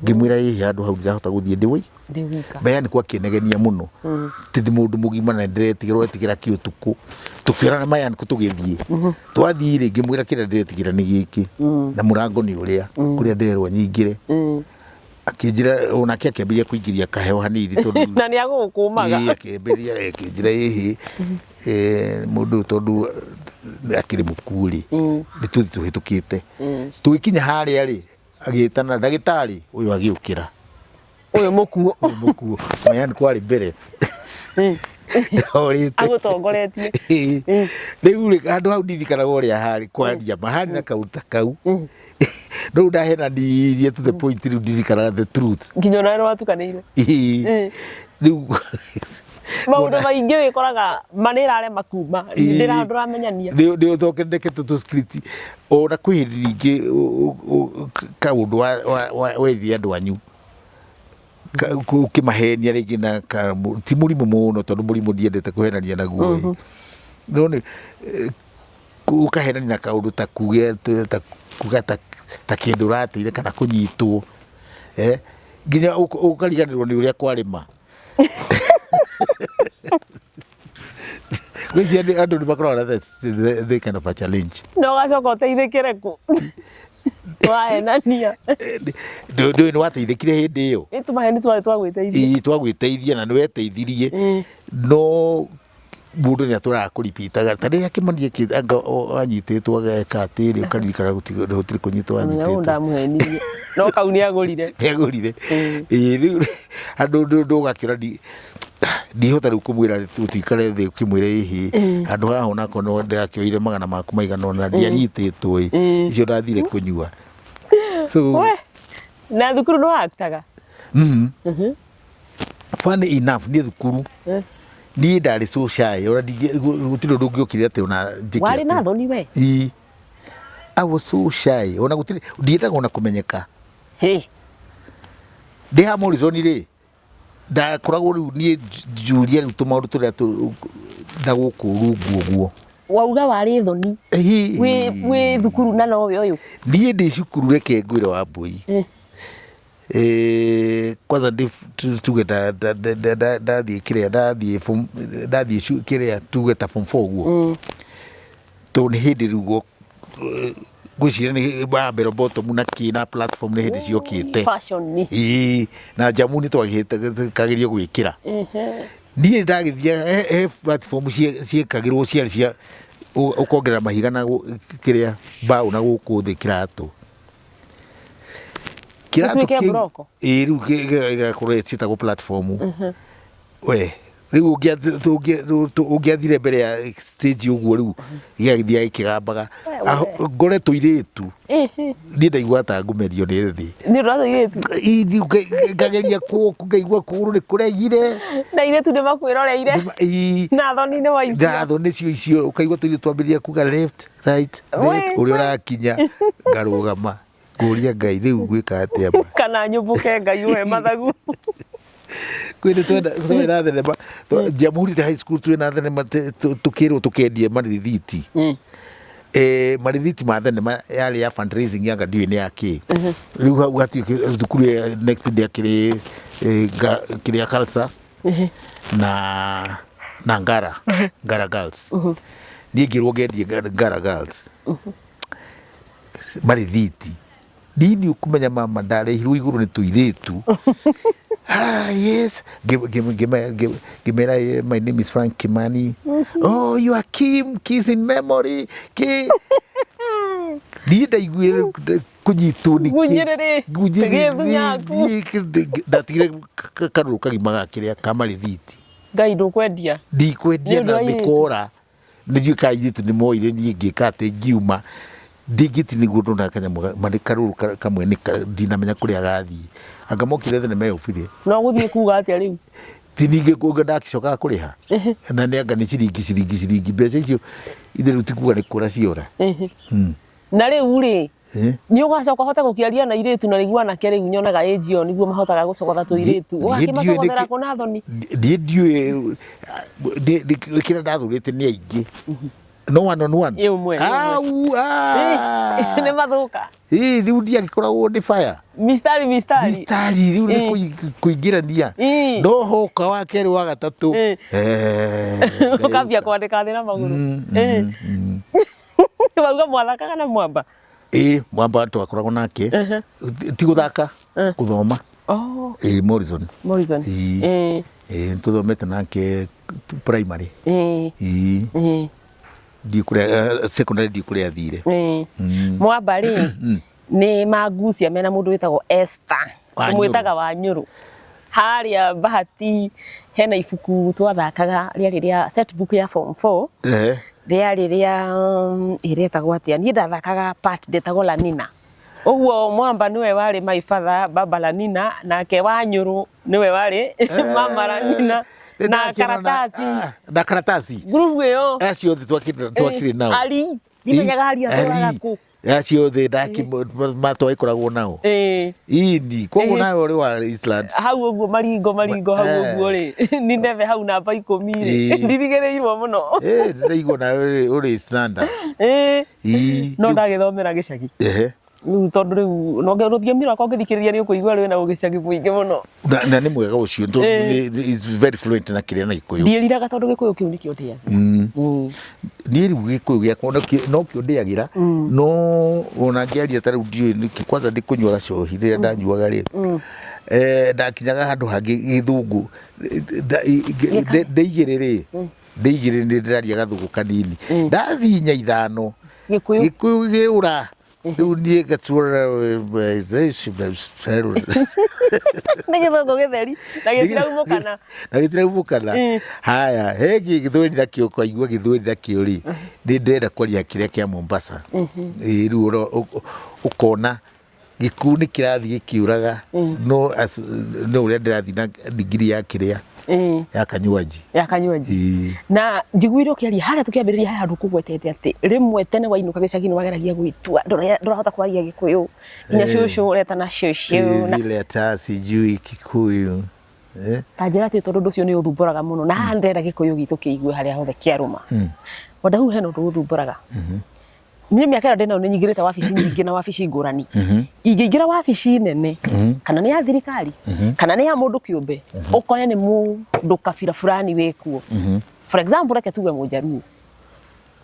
ngĩmwĩra ĩ handũ hau ndirahota gũthiĩ ndĩ wĩ mayanko akĩnegenia mũno tondũ mũndũ mũgima na ndĩretigĩra kĩũtukũ tũkĩrana mayanko tũgĩthiĩ twathiĩ rĩ ngĩmwĩra kĩrĩa ndĩretigĩra nĩ gĩkĩ na mũrango nĩ ũrĩa kũrĩa nderwo nyingĩre akĩnjĩra onake akĩambĩrĩria kũingĩria kaheo hanini tondũ na nĩagũkũmaga akĩambĩrĩria akĩnjĩra ĩhĩ mũndũ tondũ akĩrĩ mũkuũ rĩ nĩtũthi tũhĩtũkĩte tũgĩkinya harĩa rĩ agĩtana ndagĩtarĩ ũyũ agĩũkĩra ũyũ mũkuũ mayani kwarĩ mbere agũtongoretie rĩu rĩ handũ hau ndirikanaga ũrĩa harĩ kwaria mahani na kaũta kau no ndahenanirie to the point rĩu ndirikanaga the truth nginya ona nĩ watukanĩire rĩu maũndũ maingĩ wĩkoraga manĩrarema kuma ndĩramenyania nĩ ũthoke ndekete tũ script ona kwĩ rĩngĩ kaũndũ weririe andũ anyu ũkĩmahenia rĩngĩ na ti mũrimũ mũno tondũ mũrimũ ndiendete kũhenania naguo no nĩ ũkahenania na kaũndũ ta kuga ta kĩndũ ũrateire kana kũnyitwo nginya ũkariganĩrwo nĩ ũrĩa kwarĩma gwĩcia andũ nĩ makoragwo na the kind of a challenge no gacoka ũteithĩkĩre kũ wahenania ndũĩ nĩ wateithĩkire hĩndĩ ĩyo tũmaheni twarĩ twagwĩteithia twagwĩteithia na nĩ weteithirie no mũndũ nĩ atũraga kũripitaga ta rĩrĩa kĩmani anga anyitĩtwo ageka atĩrĩ ũkaririkana gũtirĩ kũnyitwo anyitĩtwo ndamũhenirie no kau nĩagũrire rĩu andũ ũgakĩra ndihota rĩu kũmwĩra tũtikare thĩ ũkĩmwĩra ĩhĩ handũ haha onakorwo ndakĩoire magana maku maigana ona ndianyitĩtwo icio ndathire kũnyua na thukuru nĩ wakutaga funny enough niĩ thukuru niĩ ndarĩ so shy ona gũtirĩ ũndũ ũngĩokire atĩ ona njĩke warĩ na thoni we I was so shy ona gũtirĩ ndiendaga ona kũmenyeka ndĩ ha Morrison rĩ ndakoragwo rĩu niĩ njuria rĩu tũmaũndũ tũrĩa ndagũkũ rungu ũguo wauga warĩ thoni wĩ thukuru na nowe ũyũ niĩ ndĩ cukuru reke ngwĩre Wambui kwanza tuge ndathiĩ kĩrĩa tuge ta form 4 ũguo tondũ nĩ hĩndĩ rĩu gwĩciria nĩ bambero bottom na kĩna platform nĩ hĩndĩ ciokĩte na jamu nĩ twagĩkageria gwĩkĩra niĩ ndagĩthia he platform ciĩkagĩrwo ciarĩ cia ũkongerera mahiga na kĩrĩa mbaũ na gũkũ thĩ kĩratũ kĩu rĩu gĩgakorwo ciĩtagwo platform we rĩu ũngĩathire mbere ya stage ũguo rĩu gĩagĩthiaga gĩkĩgambaga ngore tũirĩtu niĩ ndaigua ta ngũmerio nĩ thĩ ngageria kũku ngaigua kũgũrũ nĩ kũregire na irĩtu nĩ makwĩroreire na thoni nĩ waicio na thoni icio ũkaigua tũirĩtu twambĩrĩria kuga left right ũrĩa ũrakinya ngarũgama ngũria Ngai rĩu gwĩka atĩa kana nyũmbũke Ngai ũhe mathagu kwĩna twĩna thenema Jamhuri High School twĩna thenema tũkĩrwo tũkendie marithiti marithiti ma thenema yarĩ ya fundraising yanga ndiũĩ nĩ ya kĩ rĩu hau hatuĩke thukuru next day akĩrĩ kĩrĩa culture na Ngara girls niĩ ngĩrwo ngendie Ngara girls marithiti ndini ũkũmenya mama ndarehirwo igũrũ nĩ tũirĩtu yes Gimera, my name is Frank Kimani. Oh, you are Kim, kiss in memory. Did I will kunyitwo nĩ ndatire karũrũ kagimaga kĩrĩa kamarithiti Ngai ndũkwendia ndikwendia na nĩkora nĩndiũĩ kairĩtu nĩ moire niĩ ngĩka atĩ ngiuma ndigiti nĩguo ndona kanyamũ marĩ karũrũ kamwe ndinamenya kũrĩa gathiĩ anga mokire thenema ĩyo bire no gũthiĩ kuga atĩa rĩu ti ningĩ kũnga ndakicokaga kũrĩha na nĩ anga nĩ ciringi mbeca icio ithe rĩu ti kuga nĩ kũra ciora na rĩu rĩ ni ugacoka hote gukiaria na iritu na niguo na kere nyonaga age yo niguo mahotaga gucokotha tu iritu ugakimacogothera ku na thoni ndiu kira ndathurite ni aingi no one on one ne mathuka riu ndiagikoragwo ndi fire mistari riu ni kuingirania no hoka wa keri wa gatatu ukambia kwandika thina maguru bauga mwathakaga na mwamba mwamba twakoragwo nake ti guthaka kuthoma Morrison tuthomete nake primary secondary ndikuria thire mwamba ri ni magucia mena mundu witagwo Esther mwitaga wa Nyuru haria Bahati hena ibuku twathakaga rĩrĩa set book ya form 4 rĩrĩa iretagwo atia ni ndathakaga part ndetagwo la Nina uguo mwamba niwe wari my father baba la Nina nake wa Nyuru niwe wari mama la Nina na karatasi group yo ciothe twakire nao ali nimenyaga haria twaga ku ciothe ndaki matwa ikoragwo nao ini koguo nawe uri wa Island hau uguo maringo hau uguo ri ni neve hau namba 10 ri ndirigereirwo muno ndiraigwo nawe uri Island no ndagithomera gicagi riu tondu riu no rũthiomi rwakwa ngithikiriria ni ukuigua rwina ugicagi muingi muno na ni mwega ucio is very fluent na kiria na Ikuyu ndiriraga tondu Gikuyu kiu nikio ndia ni riu Gikuyu giakwa no kio ndiagira no ona ngiaria ta riu ndio kwanza ndikunywa gacohi rĩrĩa ndanyuaga ri ndakinyaga handu hangi githungu ndeigirire ni ndiraria gathugu kanini ndathinya ithano Gikuyu giura riu nie gacura nigithungu githeri na gitiraumukana haya hegi githweri nakio kwaigua githweri nakio ri ni ndenda kwaria kiria kia Mombasa riu ukona Gikuyu ni kirathi gikiuraga no uria ndirathi na degree ya kiria ya kanywaji na njiguire ukiaria haria tukiambiriria handu kugwetete ati rimwe tene wainuka gicagi-ini wageragia gwitua ndorahota kwaria Gikuyu nya shushu uretana shushu na ile ata sijui Kikuyu tajira ati tondu ucio ni uthumburaga muno na ndenda Gikuyu gitu kiigue haria hothe kiaruma Wandahuhu heno ndu uthumburaga ni miaka ĩrĩa ndĩnayo nĩ nyingĩrĩte wabici nyingĩ na wabici ngũrani ingĩingĩra wabici nene kana nĩ ya thirikari kana nĩ ya mũndũ kĩũmbe ũkore nĩ mũndũ kabira fulani wĩkuo for example reke tuge Mũjaruo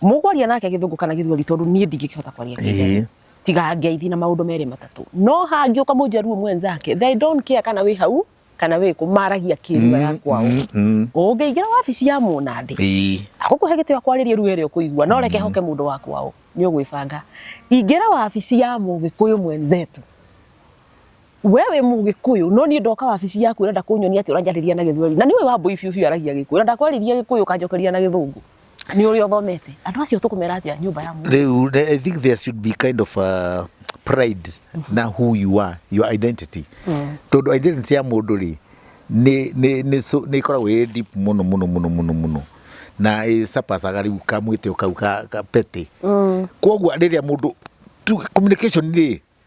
mũgwaria nake Gĩthũngũ kana Gĩthweri tondu niĩ ndingĩkĩhota kwaria Gĩthweri tiga ngeithi na maũndũ merĩ matatũ no hangĩũka Mũjaruo mwenzake they don't care kana wĩ hau kana wĩ kũmaragia kĩruga ya kwao ũngĩingĩra wabici ya mũnandĩ agũkũhe gĩtĩo kwarĩria ruo ĩrĩa ũkũigua no reke hoke mũndũ wa kwao ni ũgwĩbanga ingĩra wabici ya Mũgĩkũyũ mwenzetu wewe Mũgĩkũyũ no niĩ ndoka wabici yaku ũrenda kũnyonia atĩ ũranjarĩria na Gĩthweri na niwe wa mbũi biũ aragia Gĩkũyũ ũrenda kwarĩria Gĩkũyũ ũkanjokeria na Gĩthũngũ ni ũrĩa ũthomete andũ acio tũkũmera atĩa nyũmba ya mũndũ rĩu I think there should be kind of pride na who you are your identity tondu identity ya mũndũ rĩ nĩ ikoragwo ĩ deep mũno na isapasaga riu kamwite ukau ka pete koguo rĩrĩa mũndũ communication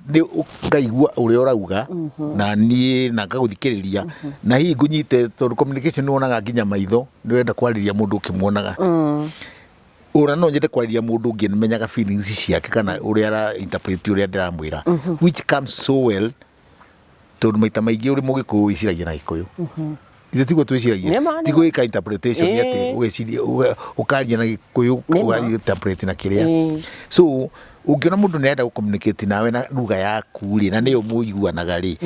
ni ukaigua uria urauga na niĩ na ngaguthikĩrĩria na hihi ngunyite tondu communication ni wonaga nginya maitho ni wenda kwariria mũndũ ukimwonaga ora no nyende kwariria mũndũ ũngĩ menyaga feelings ciake kana uria ara interpret uria ndiramwira which comes so well tondu maita maingĩ uri Mũgĩkũyũ wiciragia na Gĩkũyũ ithe tiguo twiciragia tiguo ika interpretation yate ugeciria ukaria na Gĩkũyũ uga interpret na kiria so ungiona mundu nenda gu communicate nawe na lugha yaku ri na niyo muyuanaga ri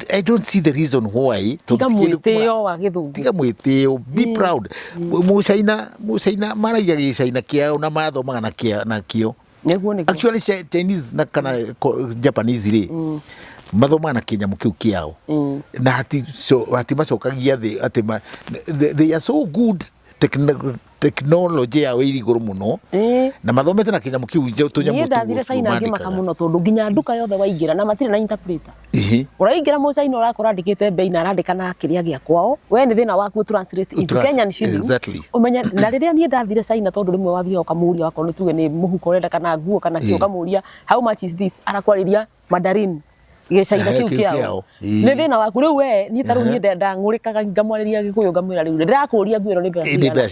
I don't see the reason why tiga mwitio wa Gĩthũngũ tiga mwitio be proud Mũcaina maragia Gĩcaina kĩao na mathomaga na kĩo actually Chinese na kana Japanese ri mathomaga na kĩnyamũ kĩu kĩao na hati macokagia thĩ atĩ they are so good technology ya wĩri igũrũ mũno na mathomete na kinyamu kiu tunyamu ndathire China ngĩmaka mũno tondũ nginya nduka yothe waingĩra na matirĩ na interpreter ũraingĩra mũcaina ũrakora andĩkĩte mbei na arandĩka na kĩrĩa gĩa kwao we nĩ thĩna waku translate into Kenyan shillings ũmenye na rĩrĩa niĩ ndathire China tondũ rĩmwe wathire ũkamũria wakorwo nĩ tuge nĩ mũhuko ũrenda kana nguo kana kĩo ũkamũria how much is this arakwarĩria Mandarin gĩcaina kĩu kĩao nĩ thĩna waku rĩu we niĩ tarũ niĩ ndangũrĩkaga ngamwarĩria Gĩkũyũ ngamwĩra rĩu ndĩrakũria nguo ĩno nĩ mbea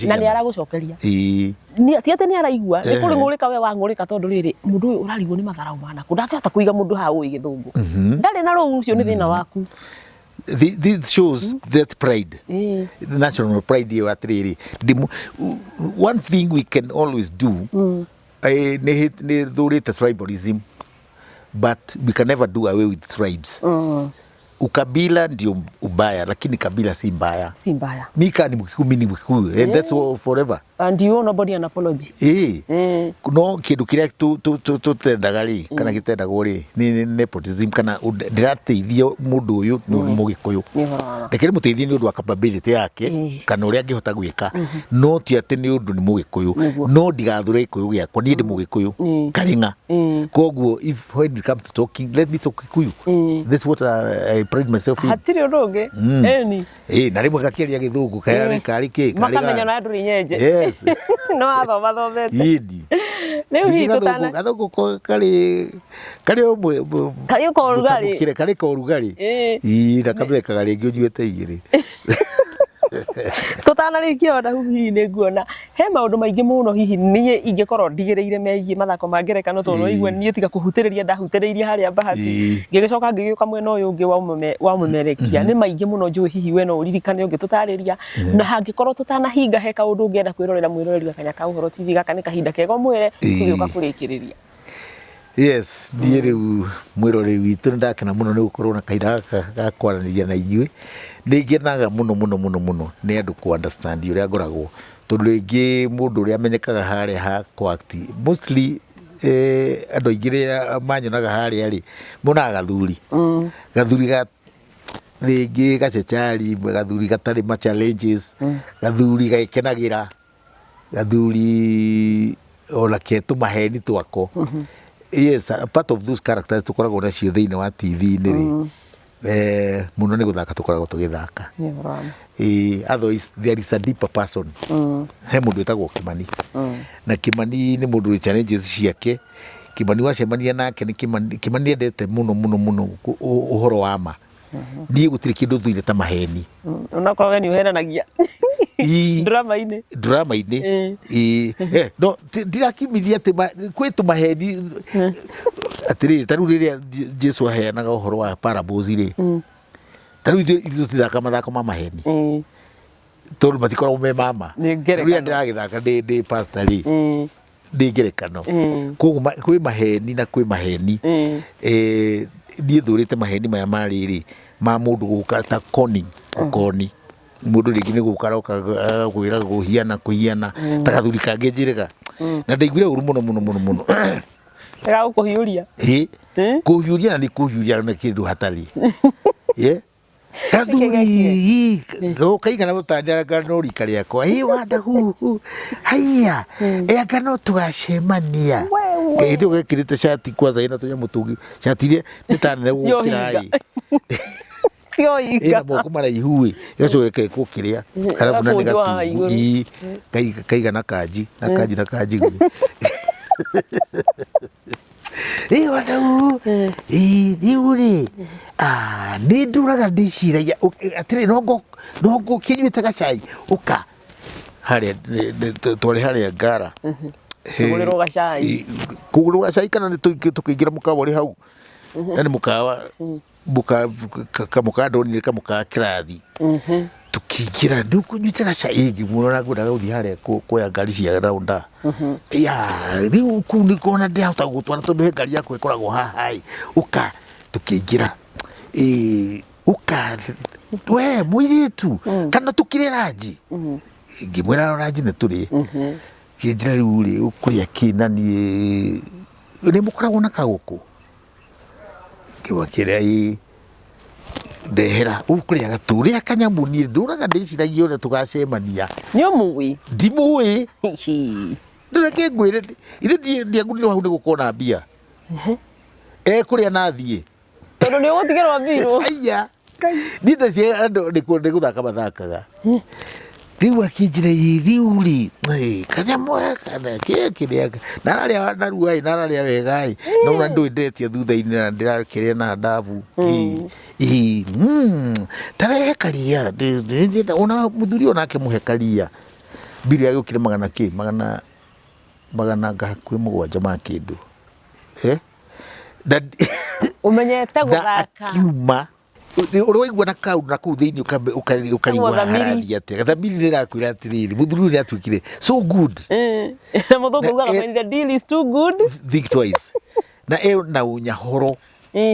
na nĩ aragũcokeria ti atĩ nĩ araigua nĩ kũrĩ ngũrĩka we wangũrĩka tondũ rĩrĩ mũndũ ũyũ ũrarigwo nĩ matharaũ manakũ ndangĩhota kũiga mũndũ ha ũĩ Gĩthũngũ ndarĩ na rũu ũcio nĩ thĩna waku. This shows that pride, the national pride here at Riri. One thing we can always do, tribalism, but we can never do away with tribes. Ukabila ndio ubaya, lakini kabila si mbaya. Si mbaya. Mika ni Mkikuyu, mimi ni Mkikuyu, and that's all forever. And you owe nobody an apology. No kindu kiria tutendaga ri kana gitendagwo ri ni nepotism kana ndirateithia mundu uyu ni Mugikuyu. Ndekere muteithie ni undu wa capability yake kana uria angihota gwika. No ti ati ni undu ni Mugikuyu. No ndigathure Gikuyu giakwa ni ndi Mugikuyu. Karinga. Koguo if when it comes to talking, let me talk Gikuyu. That's what I pride myself in. Hatiri undu eni. Na rimwe gakiaria Githungu kari ki makamenya na andu nyenje. No athoma thomete. Yidi. Leo hii tutana. Gathungu kari omwe. Kari ko rugari. Kari ko rugari. Na kabeka ringi unyuete igiri. Tutana rĩkia Wandahuhu hihi nĩ nguona he maũndũ maingĩ mũno hihi niĩ ingĩkorwo ndigĩrĩire megiĩ mathako ma ngerekano tondũ waigua niĩ tiga kũhutĩrĩria ndahutĩrĩirie harĩa Bahati ngĩgĩcoka ngĩgĩũka mwena ũyũ ũngĩ wa ũmemerekia nĩ maingĩ mũno njũĩ hihi we no ũririkane ũngĩtũtarĩria na hangĩkorwo tũtanahinga he kaũndũ ũngĩenda kwĩrorera mwĩroreri Gakanya ka Ũhoro TV gaka nĩ kahinda kega mwĩre tũgĩũka kũrĩkĩrĩria. Yes, niĩ rĩu mwĩroreri witũ nĩndakena mũno nĩ gũkorwo na kahinda ga kwaranĩria na inyuĩ. Nĩngenaga mũno nĩ andũ ku understand ũrĩa ngoragwo tondũ rĩngĩ mũndũ ũrĩa amenyekaga harĩa ha act mostly andũ aingĩ rĩrĩa manyonaga harĩa rĩ monaga gathuri rĩngĩ gacecari gathuri gatarĩ ma challenges gathuri gagĩkenagĩra gathuri ona ketu maheni twako. Yes, a part of those characters tukoragwo nacio thĩinĩ wa TV-inĩ rĩ muno nĩ gũthaka tukoragwo tũgĩthaka. Otherwise there is a deeper person. He mũndũ wĩtagwo Kimani na Kimani nĩ mũndũ wĩ challenges ciake. Kimani wacemania nake nĩ Kimani endete mũno ũhoro wa ma. Niĩ gũtirĩ kĩndũ thuire ta maheni. Onakorwo we nĩ ũhenanagia drama-inĩ no ndirakimithia atĩ kwĩ tũmaheni atĩrĩrĩ tarĩu rĩrĩa Jesu aheanaga ũhoro wa parables rĩ tarĩu ithuĩ tũthaka mathako ma maheni tondũ matikoragwo me mama rĩrĩa ndĩragĩthaka ndĩ pastor rĩ ndĩ ngerekano koguo kwĩ maheni na kwĩ maheni niĩ thũrĩte maheni maya marĩ ma mũndũ gũka ta koni mũndũ rĩngĩ nĩ gũkaroka gwĩra kũhiana ta gathuri kangĩ njĩrĩga na ndaiguire ũru mũno gagũkũhiũria kũhiũria na nĩ kũhiũria na kĩndũ hatarĩ gathuri gũkaigana gũtanjaraga no rika rĩakwa Wandahuhu haiya anga no tũgacemania hĩndĩ ĩyo gekĩrĩte shati kwanza ĩna tũnyamũ tũngĩ shati iria nĩ ta nene gũkĩra ĩna moko maraihu ĩgacoka ĩkekwo kĩrĩa arabu na nĩ gatugu kaigana kanji na kanji Wandahuhu rĩu rĩ nĩ nduraga ndĩciragia atĩrĩ no ngũkĩnyuĩte gacai ũka harĩa twarĩ harĩa Ngara kũgũrĩrwo gacai kana nĩ tũkĩingĩra mũkawa ũrĩ hau na nĩ mũkawa kamũkawa ndonire kamũkawa kĩrathi tukĩingĩra nĩ ũkũnyuĩte gacai ngĩmuona ngwendaga gũthiĩ harĩa kuoya ngari cia raunda rĩu kũu nĩ kuona ndĩrahota gũgũtwara tondũ he ngari yakwa ĩkoragwo haha ũka tukĩingĩra ũka we mũirĩtu kana tũkĩrĩ ranji ngĩmwĩra ranji nĩ tũrĩ kĩnjĩra rĩu rĩ ũkũrĩa kĩ na niĩ nĩ mũkoragwo na kagũkũ ngĩmwakĩrĩa ndehera ukũrĩa gatũrĩa kanyamu niĩ ndũraga ndĩciragia ũrĩa tũgacemania nĩ ũmũĩ ndimũĩ ndĩreke ngwĩre ithe ndiagunirwo hau nĩ gũkorwo mbia kũrĩa nathiĩ tondũ nĩ ũgũtigerwo mbirũ aya niĩ ndacie andũ nĩ gũthaka mathakaga rĩu akĩnjĩra rĩu rĩ kanyamu kana kĩrĩa nararĩa narua nararĩa wega no na ndũndetie thutha-inĩ na ndĩrakĩrĩa na ndabu tarehe karia ona mũthuri onake mũhe karia mbiri yagĩũkire magana hakuhĩ mũgwanja ma kĩndũ ũmenyete gũthaka akiuma ũrwaigua na kaundu na kũu thĩinĩ ũkarigwo hararia atĩa gathamiri nĩrakwĩra atĩrĩrĩ mũthuri ũyũ nĩatwĩkire so good na mũthũngũ ugaga when the deal is too good think twice na na ũnyahoro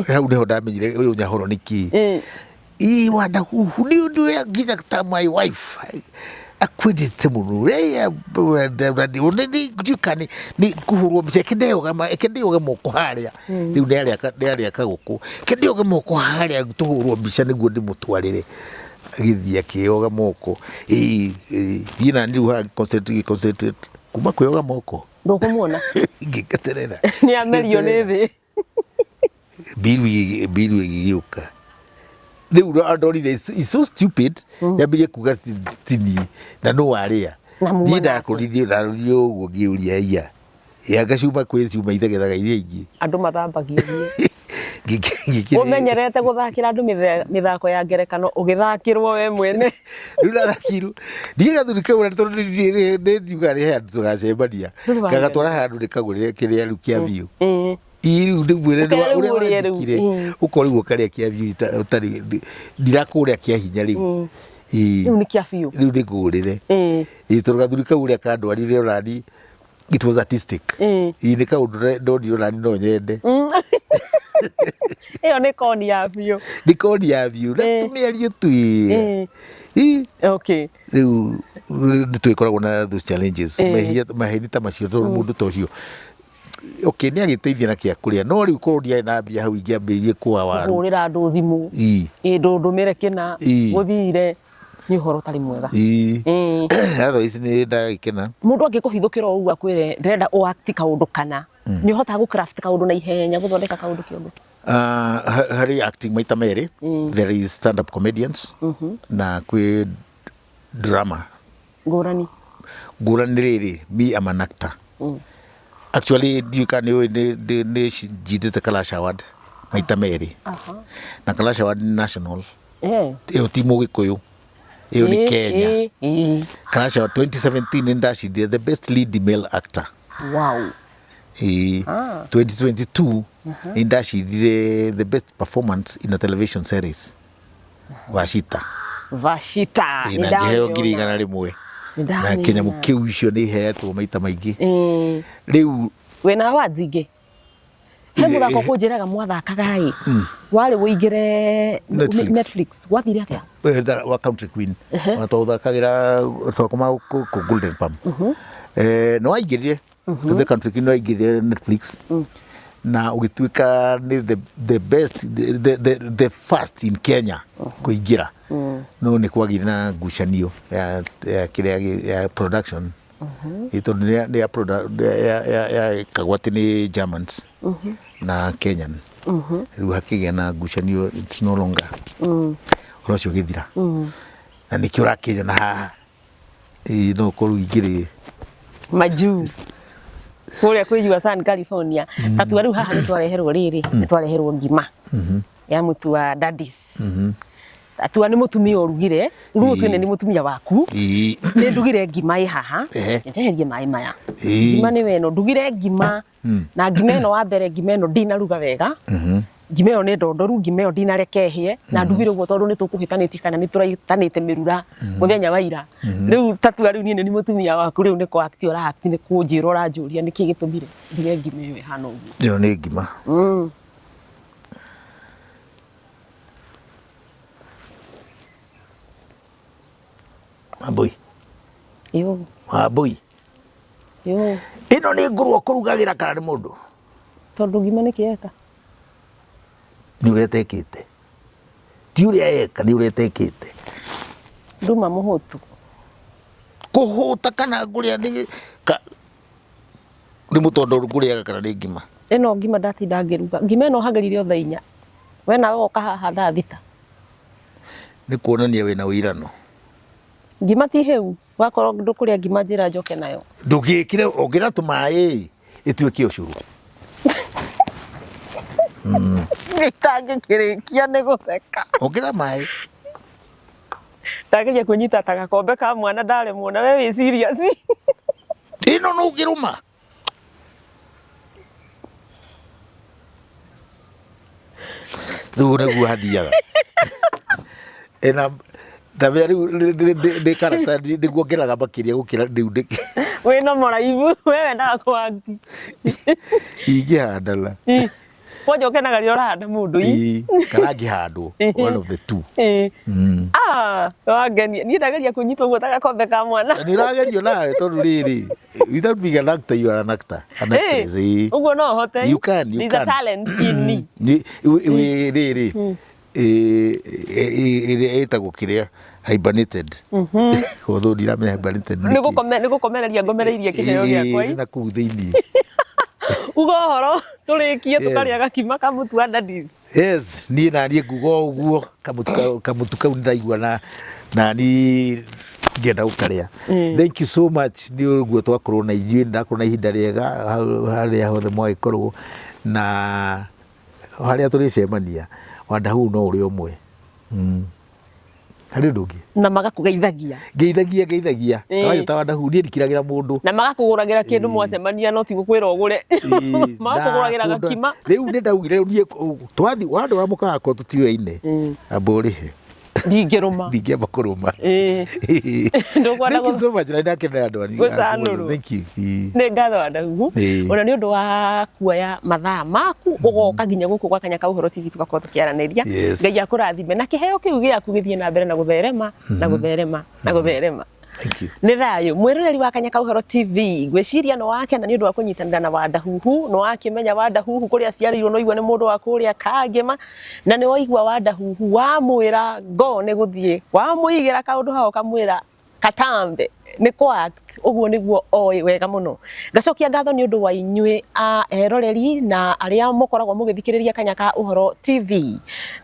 hau nĩho ndamenyire ũyũ ũnyahoro nĩkĩ Wandahuhu nĩ ũndũ ya nginya ta my wife akwendete mũno nĩ kũhũrwo mbica ekendeoge moko harĩa rĩu nĩarĩa kagũkũ kendeoge moko harĩa tũhũrwo mbica nĩguo ndĩmũtwarĩre agĩthiĩ akĩoga moko thiĩ nani rĩu haha concentrate kuma kwĩoga moko ndũkũmuona ngĩketerera nĩamerio nĩ thĩ biru ĩgĩgĩũka rĩu andorire is so stupid yambĩrĩrie kuga tini na no warĩa niĩ ndakũrithio narũrio ũguo ngĩũria iya ngacuma kwĩ ciuma ithegethaga iria ingĩ andũ mathambagio ũmenyerete gũthakĩra andũ mĩthako ya ngerekano ũgĩthakĩrwo we mwene rĩu ndathakirwo ndiĩ gathuri kau tondũ nĩndiuga nĩ handũ tũgacemania ngagatwara handũ ndĩkagũrĩre kĩrĩa rĩu kĩa biũ rĩu ndĩmwĩre ũrĩa wandĩkire ũkorigwo karĩa kĩa biũ ndirakũrĩa kĩa hinya rĩu rĩu nĩ kĩa biũ rĩu ndĩkũrĩre tondũ gathuri kau ũrĩa kandwarire onani it was artistic nĩ kaũndũ ndonire onani no nyende ĩyo nĩ koni ya biũ nĩ koni ya biũ na tũmĩario twĩ rĩu nĩtwĩkoragwo na those challenges maheni ta macio tondũ mũndũ ta ũcio nĩ agĩteithia na kĩa kũrĩa no rĩu korwo ndiarĩ na mbia hau ingĩambĩrĩrie kũa waru kũhũrĩra andũ thimũ ndũndũmĩre kĩna gũthire nĩ ũhoro ũtarĩ mwega otherwise nĩ ndagĩkena mũndũ angĩkũhithũkĩra ũguo akwĩre ndĩrenda ũakti kaũndũ kana nĩ ũhotaga gũcraft kaũndũ na ihenya gũthondeka kaũndũ kĩũmbe harĩ acting maita merĩ there is stand up comedians na kwĩ drama ngũrani rĩrĩ me am an actor actually ndiuka nĩ njitĩte Kalash Award maita merĩ na Kalash Award national ĩyo ti mũgĩkũyũ ĩyo nĩ Kenya Kalash Award 2017 nĩ ndacindire the best lead male actor 2022 nĩ ndacindire the best performance in a television series Vashita na ngĩheo 100,000 na kĩnyamũ kĩu icio nĩ iheetwo maita maingĩ rĩu wĩna awards ingĩ he mũthako kũnjĩraga mwathakaga warĩ wũingĩre Netflix wathire atĩa wa Country Queen twathakagĩra twakoma Golden Palm no waingĩrire the Country Queen no waingĩrire Netflix na ũgĩtuĩka nĩ the best the first in Kenya kũingĩra no nĩ kwagire na ngucanio ya kĩrĩa ya production tondũ nĩ kagwati nĩ Germans na Kenyan rĩu hakĩgĩa na ngucanio it's no longer ũhoro ũcio ũgĩthira na nĩkĩo ũrakĩnyona haha no ũkorwo ingĩrĩ majuu kũrĩa kwĩ San California tatua rĩu haha nĩtwareherwo rĩrĩ nĩtwareherwo ngima ya mũtu wa daddies atua nĩ mũtumia ũrugire rĩu twene nĩ mũtumia waku nĩ ndugire ngima ĩ haha njeherie maĩ maya ngima nĩ weno ndugire ngima na ngima ĩno wa mbere ngima ĩno ndinaruga wega ngima ĩyo nĩ ndondoru ngima ĩyo ndinareke hie na ndugire ũguo tondũ nĩ tũkũhĩtanĩtie kana nĩ tũraitanĩte mĩrura mũthenya wa ira rĩu tatua rĩu niĩ nĩ mũtumia waku rĩu nĩ ko act ũra-act nĩ kũnjĩra ũranjũria nĩkĩ gĩtũmire nduge ngima ĩyo ĩhana ũguo ĩyo nĩ ngima Wambui Wambui ĩno nĩ ngũrũo kũrugagĩra kana nĩ mũndũ tondũ ngima nĩ kĩeka nĩ ũrĩa tekĩte ti uria eka ni uria tekete nduma muhutu kuhuta kana nguria ni mutondo nguria kana ni ngima ino ngima ndatinda ngiruga ngima ino hagerire othe 4 we nawe oka haha thaa 6 ni kuonania wina uirano ngima ti heu wakorwo ndukuria ngima njira njoke nayo ndugikire ongira tumai ituike ucuru nitangikirikia ni gutheka ongira mai ndageria kunyita ta gakombe ka mwana ndaremwo na we wi serious ino no ngiruma Rũrũ nĩguo hathiaga ena tabia de karata nĩguo ngeraga makĩria gũkĩra rĩu ndĩ wĩna mũraibu we wendaga kũ-act ingĩhandana kwanja ũkenaga rĩrĩa ũrahanda mũndũ kana ngĩhandwo one of the two wangenia niĩ ndageria kũnyita ũguo ta gakombe ka mwana nĩ ũragerio nawe tondũ rĩrĩ without being an actor you are an actor an actress ũguo no hote you can there's a talent in me rĩrĩ ĩtagwo kĩrĩa hibernated although ndiramenya hibernated nĩ gũkomereria ngomereirie kĩheo gĩakwa na kũu thĩinĩ uga ũhoro tũrĩkie tũkarĩa gakima ka mũtu wa daddies yes niĩ naniĩ nguga ũguo kamũtu kau nĩndaigua na niĩ ngenda gũkarĩa thank you so much nĩ ũguo twakorwo na inyuĩ ndakorwo na ihinda rĩega harĩa hothe mwagĩkorwo na harĩa tũrĩcemania Wandahuhu no ũrĩ ũmwe harĩ ũndũ ũngĩ na magakũgeithagia ngeithagia waje ta Wandahuhu niĩ ndikiragĩra mũndũ na magakũgũragĩra kĩndũ mwacemania no ti gũkwĩra ũgũre magakũgũragĩra gakima rĩu nĩ ndaugire niĩ twathi wandũ wa mũkaga ko tũtiũĩ-ine amba ũrĩhe ndingĩrũma ndingĩamba kũrũma thank you so much na ndakenera andũ anyu thank you nĩ ngatho Wandahuhu ona nĩ ũndũ wa kuoya mathaa maku ũgoka nginya gũkũ gwa Kanya ka Ũhoro TV tũgakorwo tũkĩaranĩria Ngai akũrathime na kĩheo kĩu gĩaku gĩthiĩ na mbere na gũtherema na gũtherema na gũtherema nĩ thayũ mwĩroreri wa Kanya ka Ũhoro TV ngwĩciria nĩ wakena nĩ ũndũ wa kũnyitanĩra na Wandahuhu nĩ wakĩmenya Wandahuhu kũrĩa aciarĩirwo no igua nĩ mũndũ wa kũrĩa Kangema na nĩ waigua Wandahuhu wamwĩra ngo nĩ gũthiĩ wamũigĩra kaũndũ hao kamwĩra katambe nĩ kũ-act ũguo nĩguo oĩ wega mũno ngacokia ngatho nĩ ũndũ wa inyuĩ eroreri na arĩa mũkoragwo mũgĩthikĩrĩria Kanya ka Ũhoro TV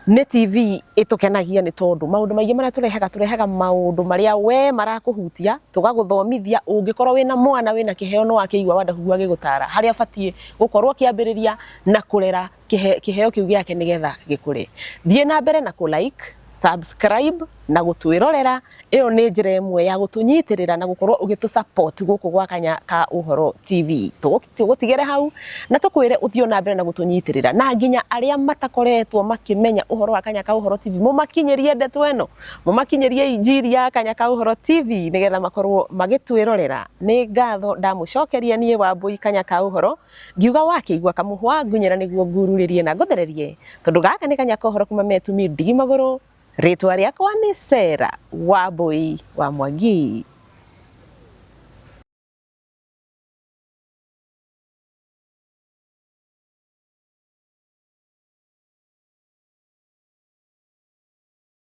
nĩ TV ĩtũkenagia nĩ tondũ maũndũ maingĩ marĩa tũrehaga maũndũ marĩa we marakũhutia tũgagũthomithia ũngĩkorwo wĩna mwana wĩna kĩheo no akĩigua Wandahuhu agĩgũtara harĩa batiĩ gũkorwo kĩambĩrĩria na kũrera kĩheo kĩu gĩake nĩgetha gĩkũre thiĩ na mbere na kũ-like subscribe na gũtwĩrorera ĩyo nĩ njĩra ĩmwe ya gũtũnyitĩrĩra na gũkorwo ũgĩtũ-support gũkũ gwa Kanya ka Ũhoro TV tũgũtigere hau na tũkwĩre ũthiĩ na mbere na gũtũnyitĩrĩra na nginya arĩa matakoretwo makĩmenya ũhoro wa Kanya ka Ũhoro TV mũmakinyĩrie ndeto ĩno mũmakinyĩrie injiri ya Kanya ka Ũhoro TV nĩgetha makorwo magĩtwĩrorera nĩ ngatho ndamũcokeria niĩ Wambui Kanya ka Ũhoro ngiuga wakĩigua kamũhwa ngunyĩra nĩguo ngururĩrie na ngũthererie tondũ gaka nĩ Kanya ka Ũhoro kuma metumi ndigi magũrũ rĩtwa rĩakwa nĩ Sarah Wambui wa Mwangi.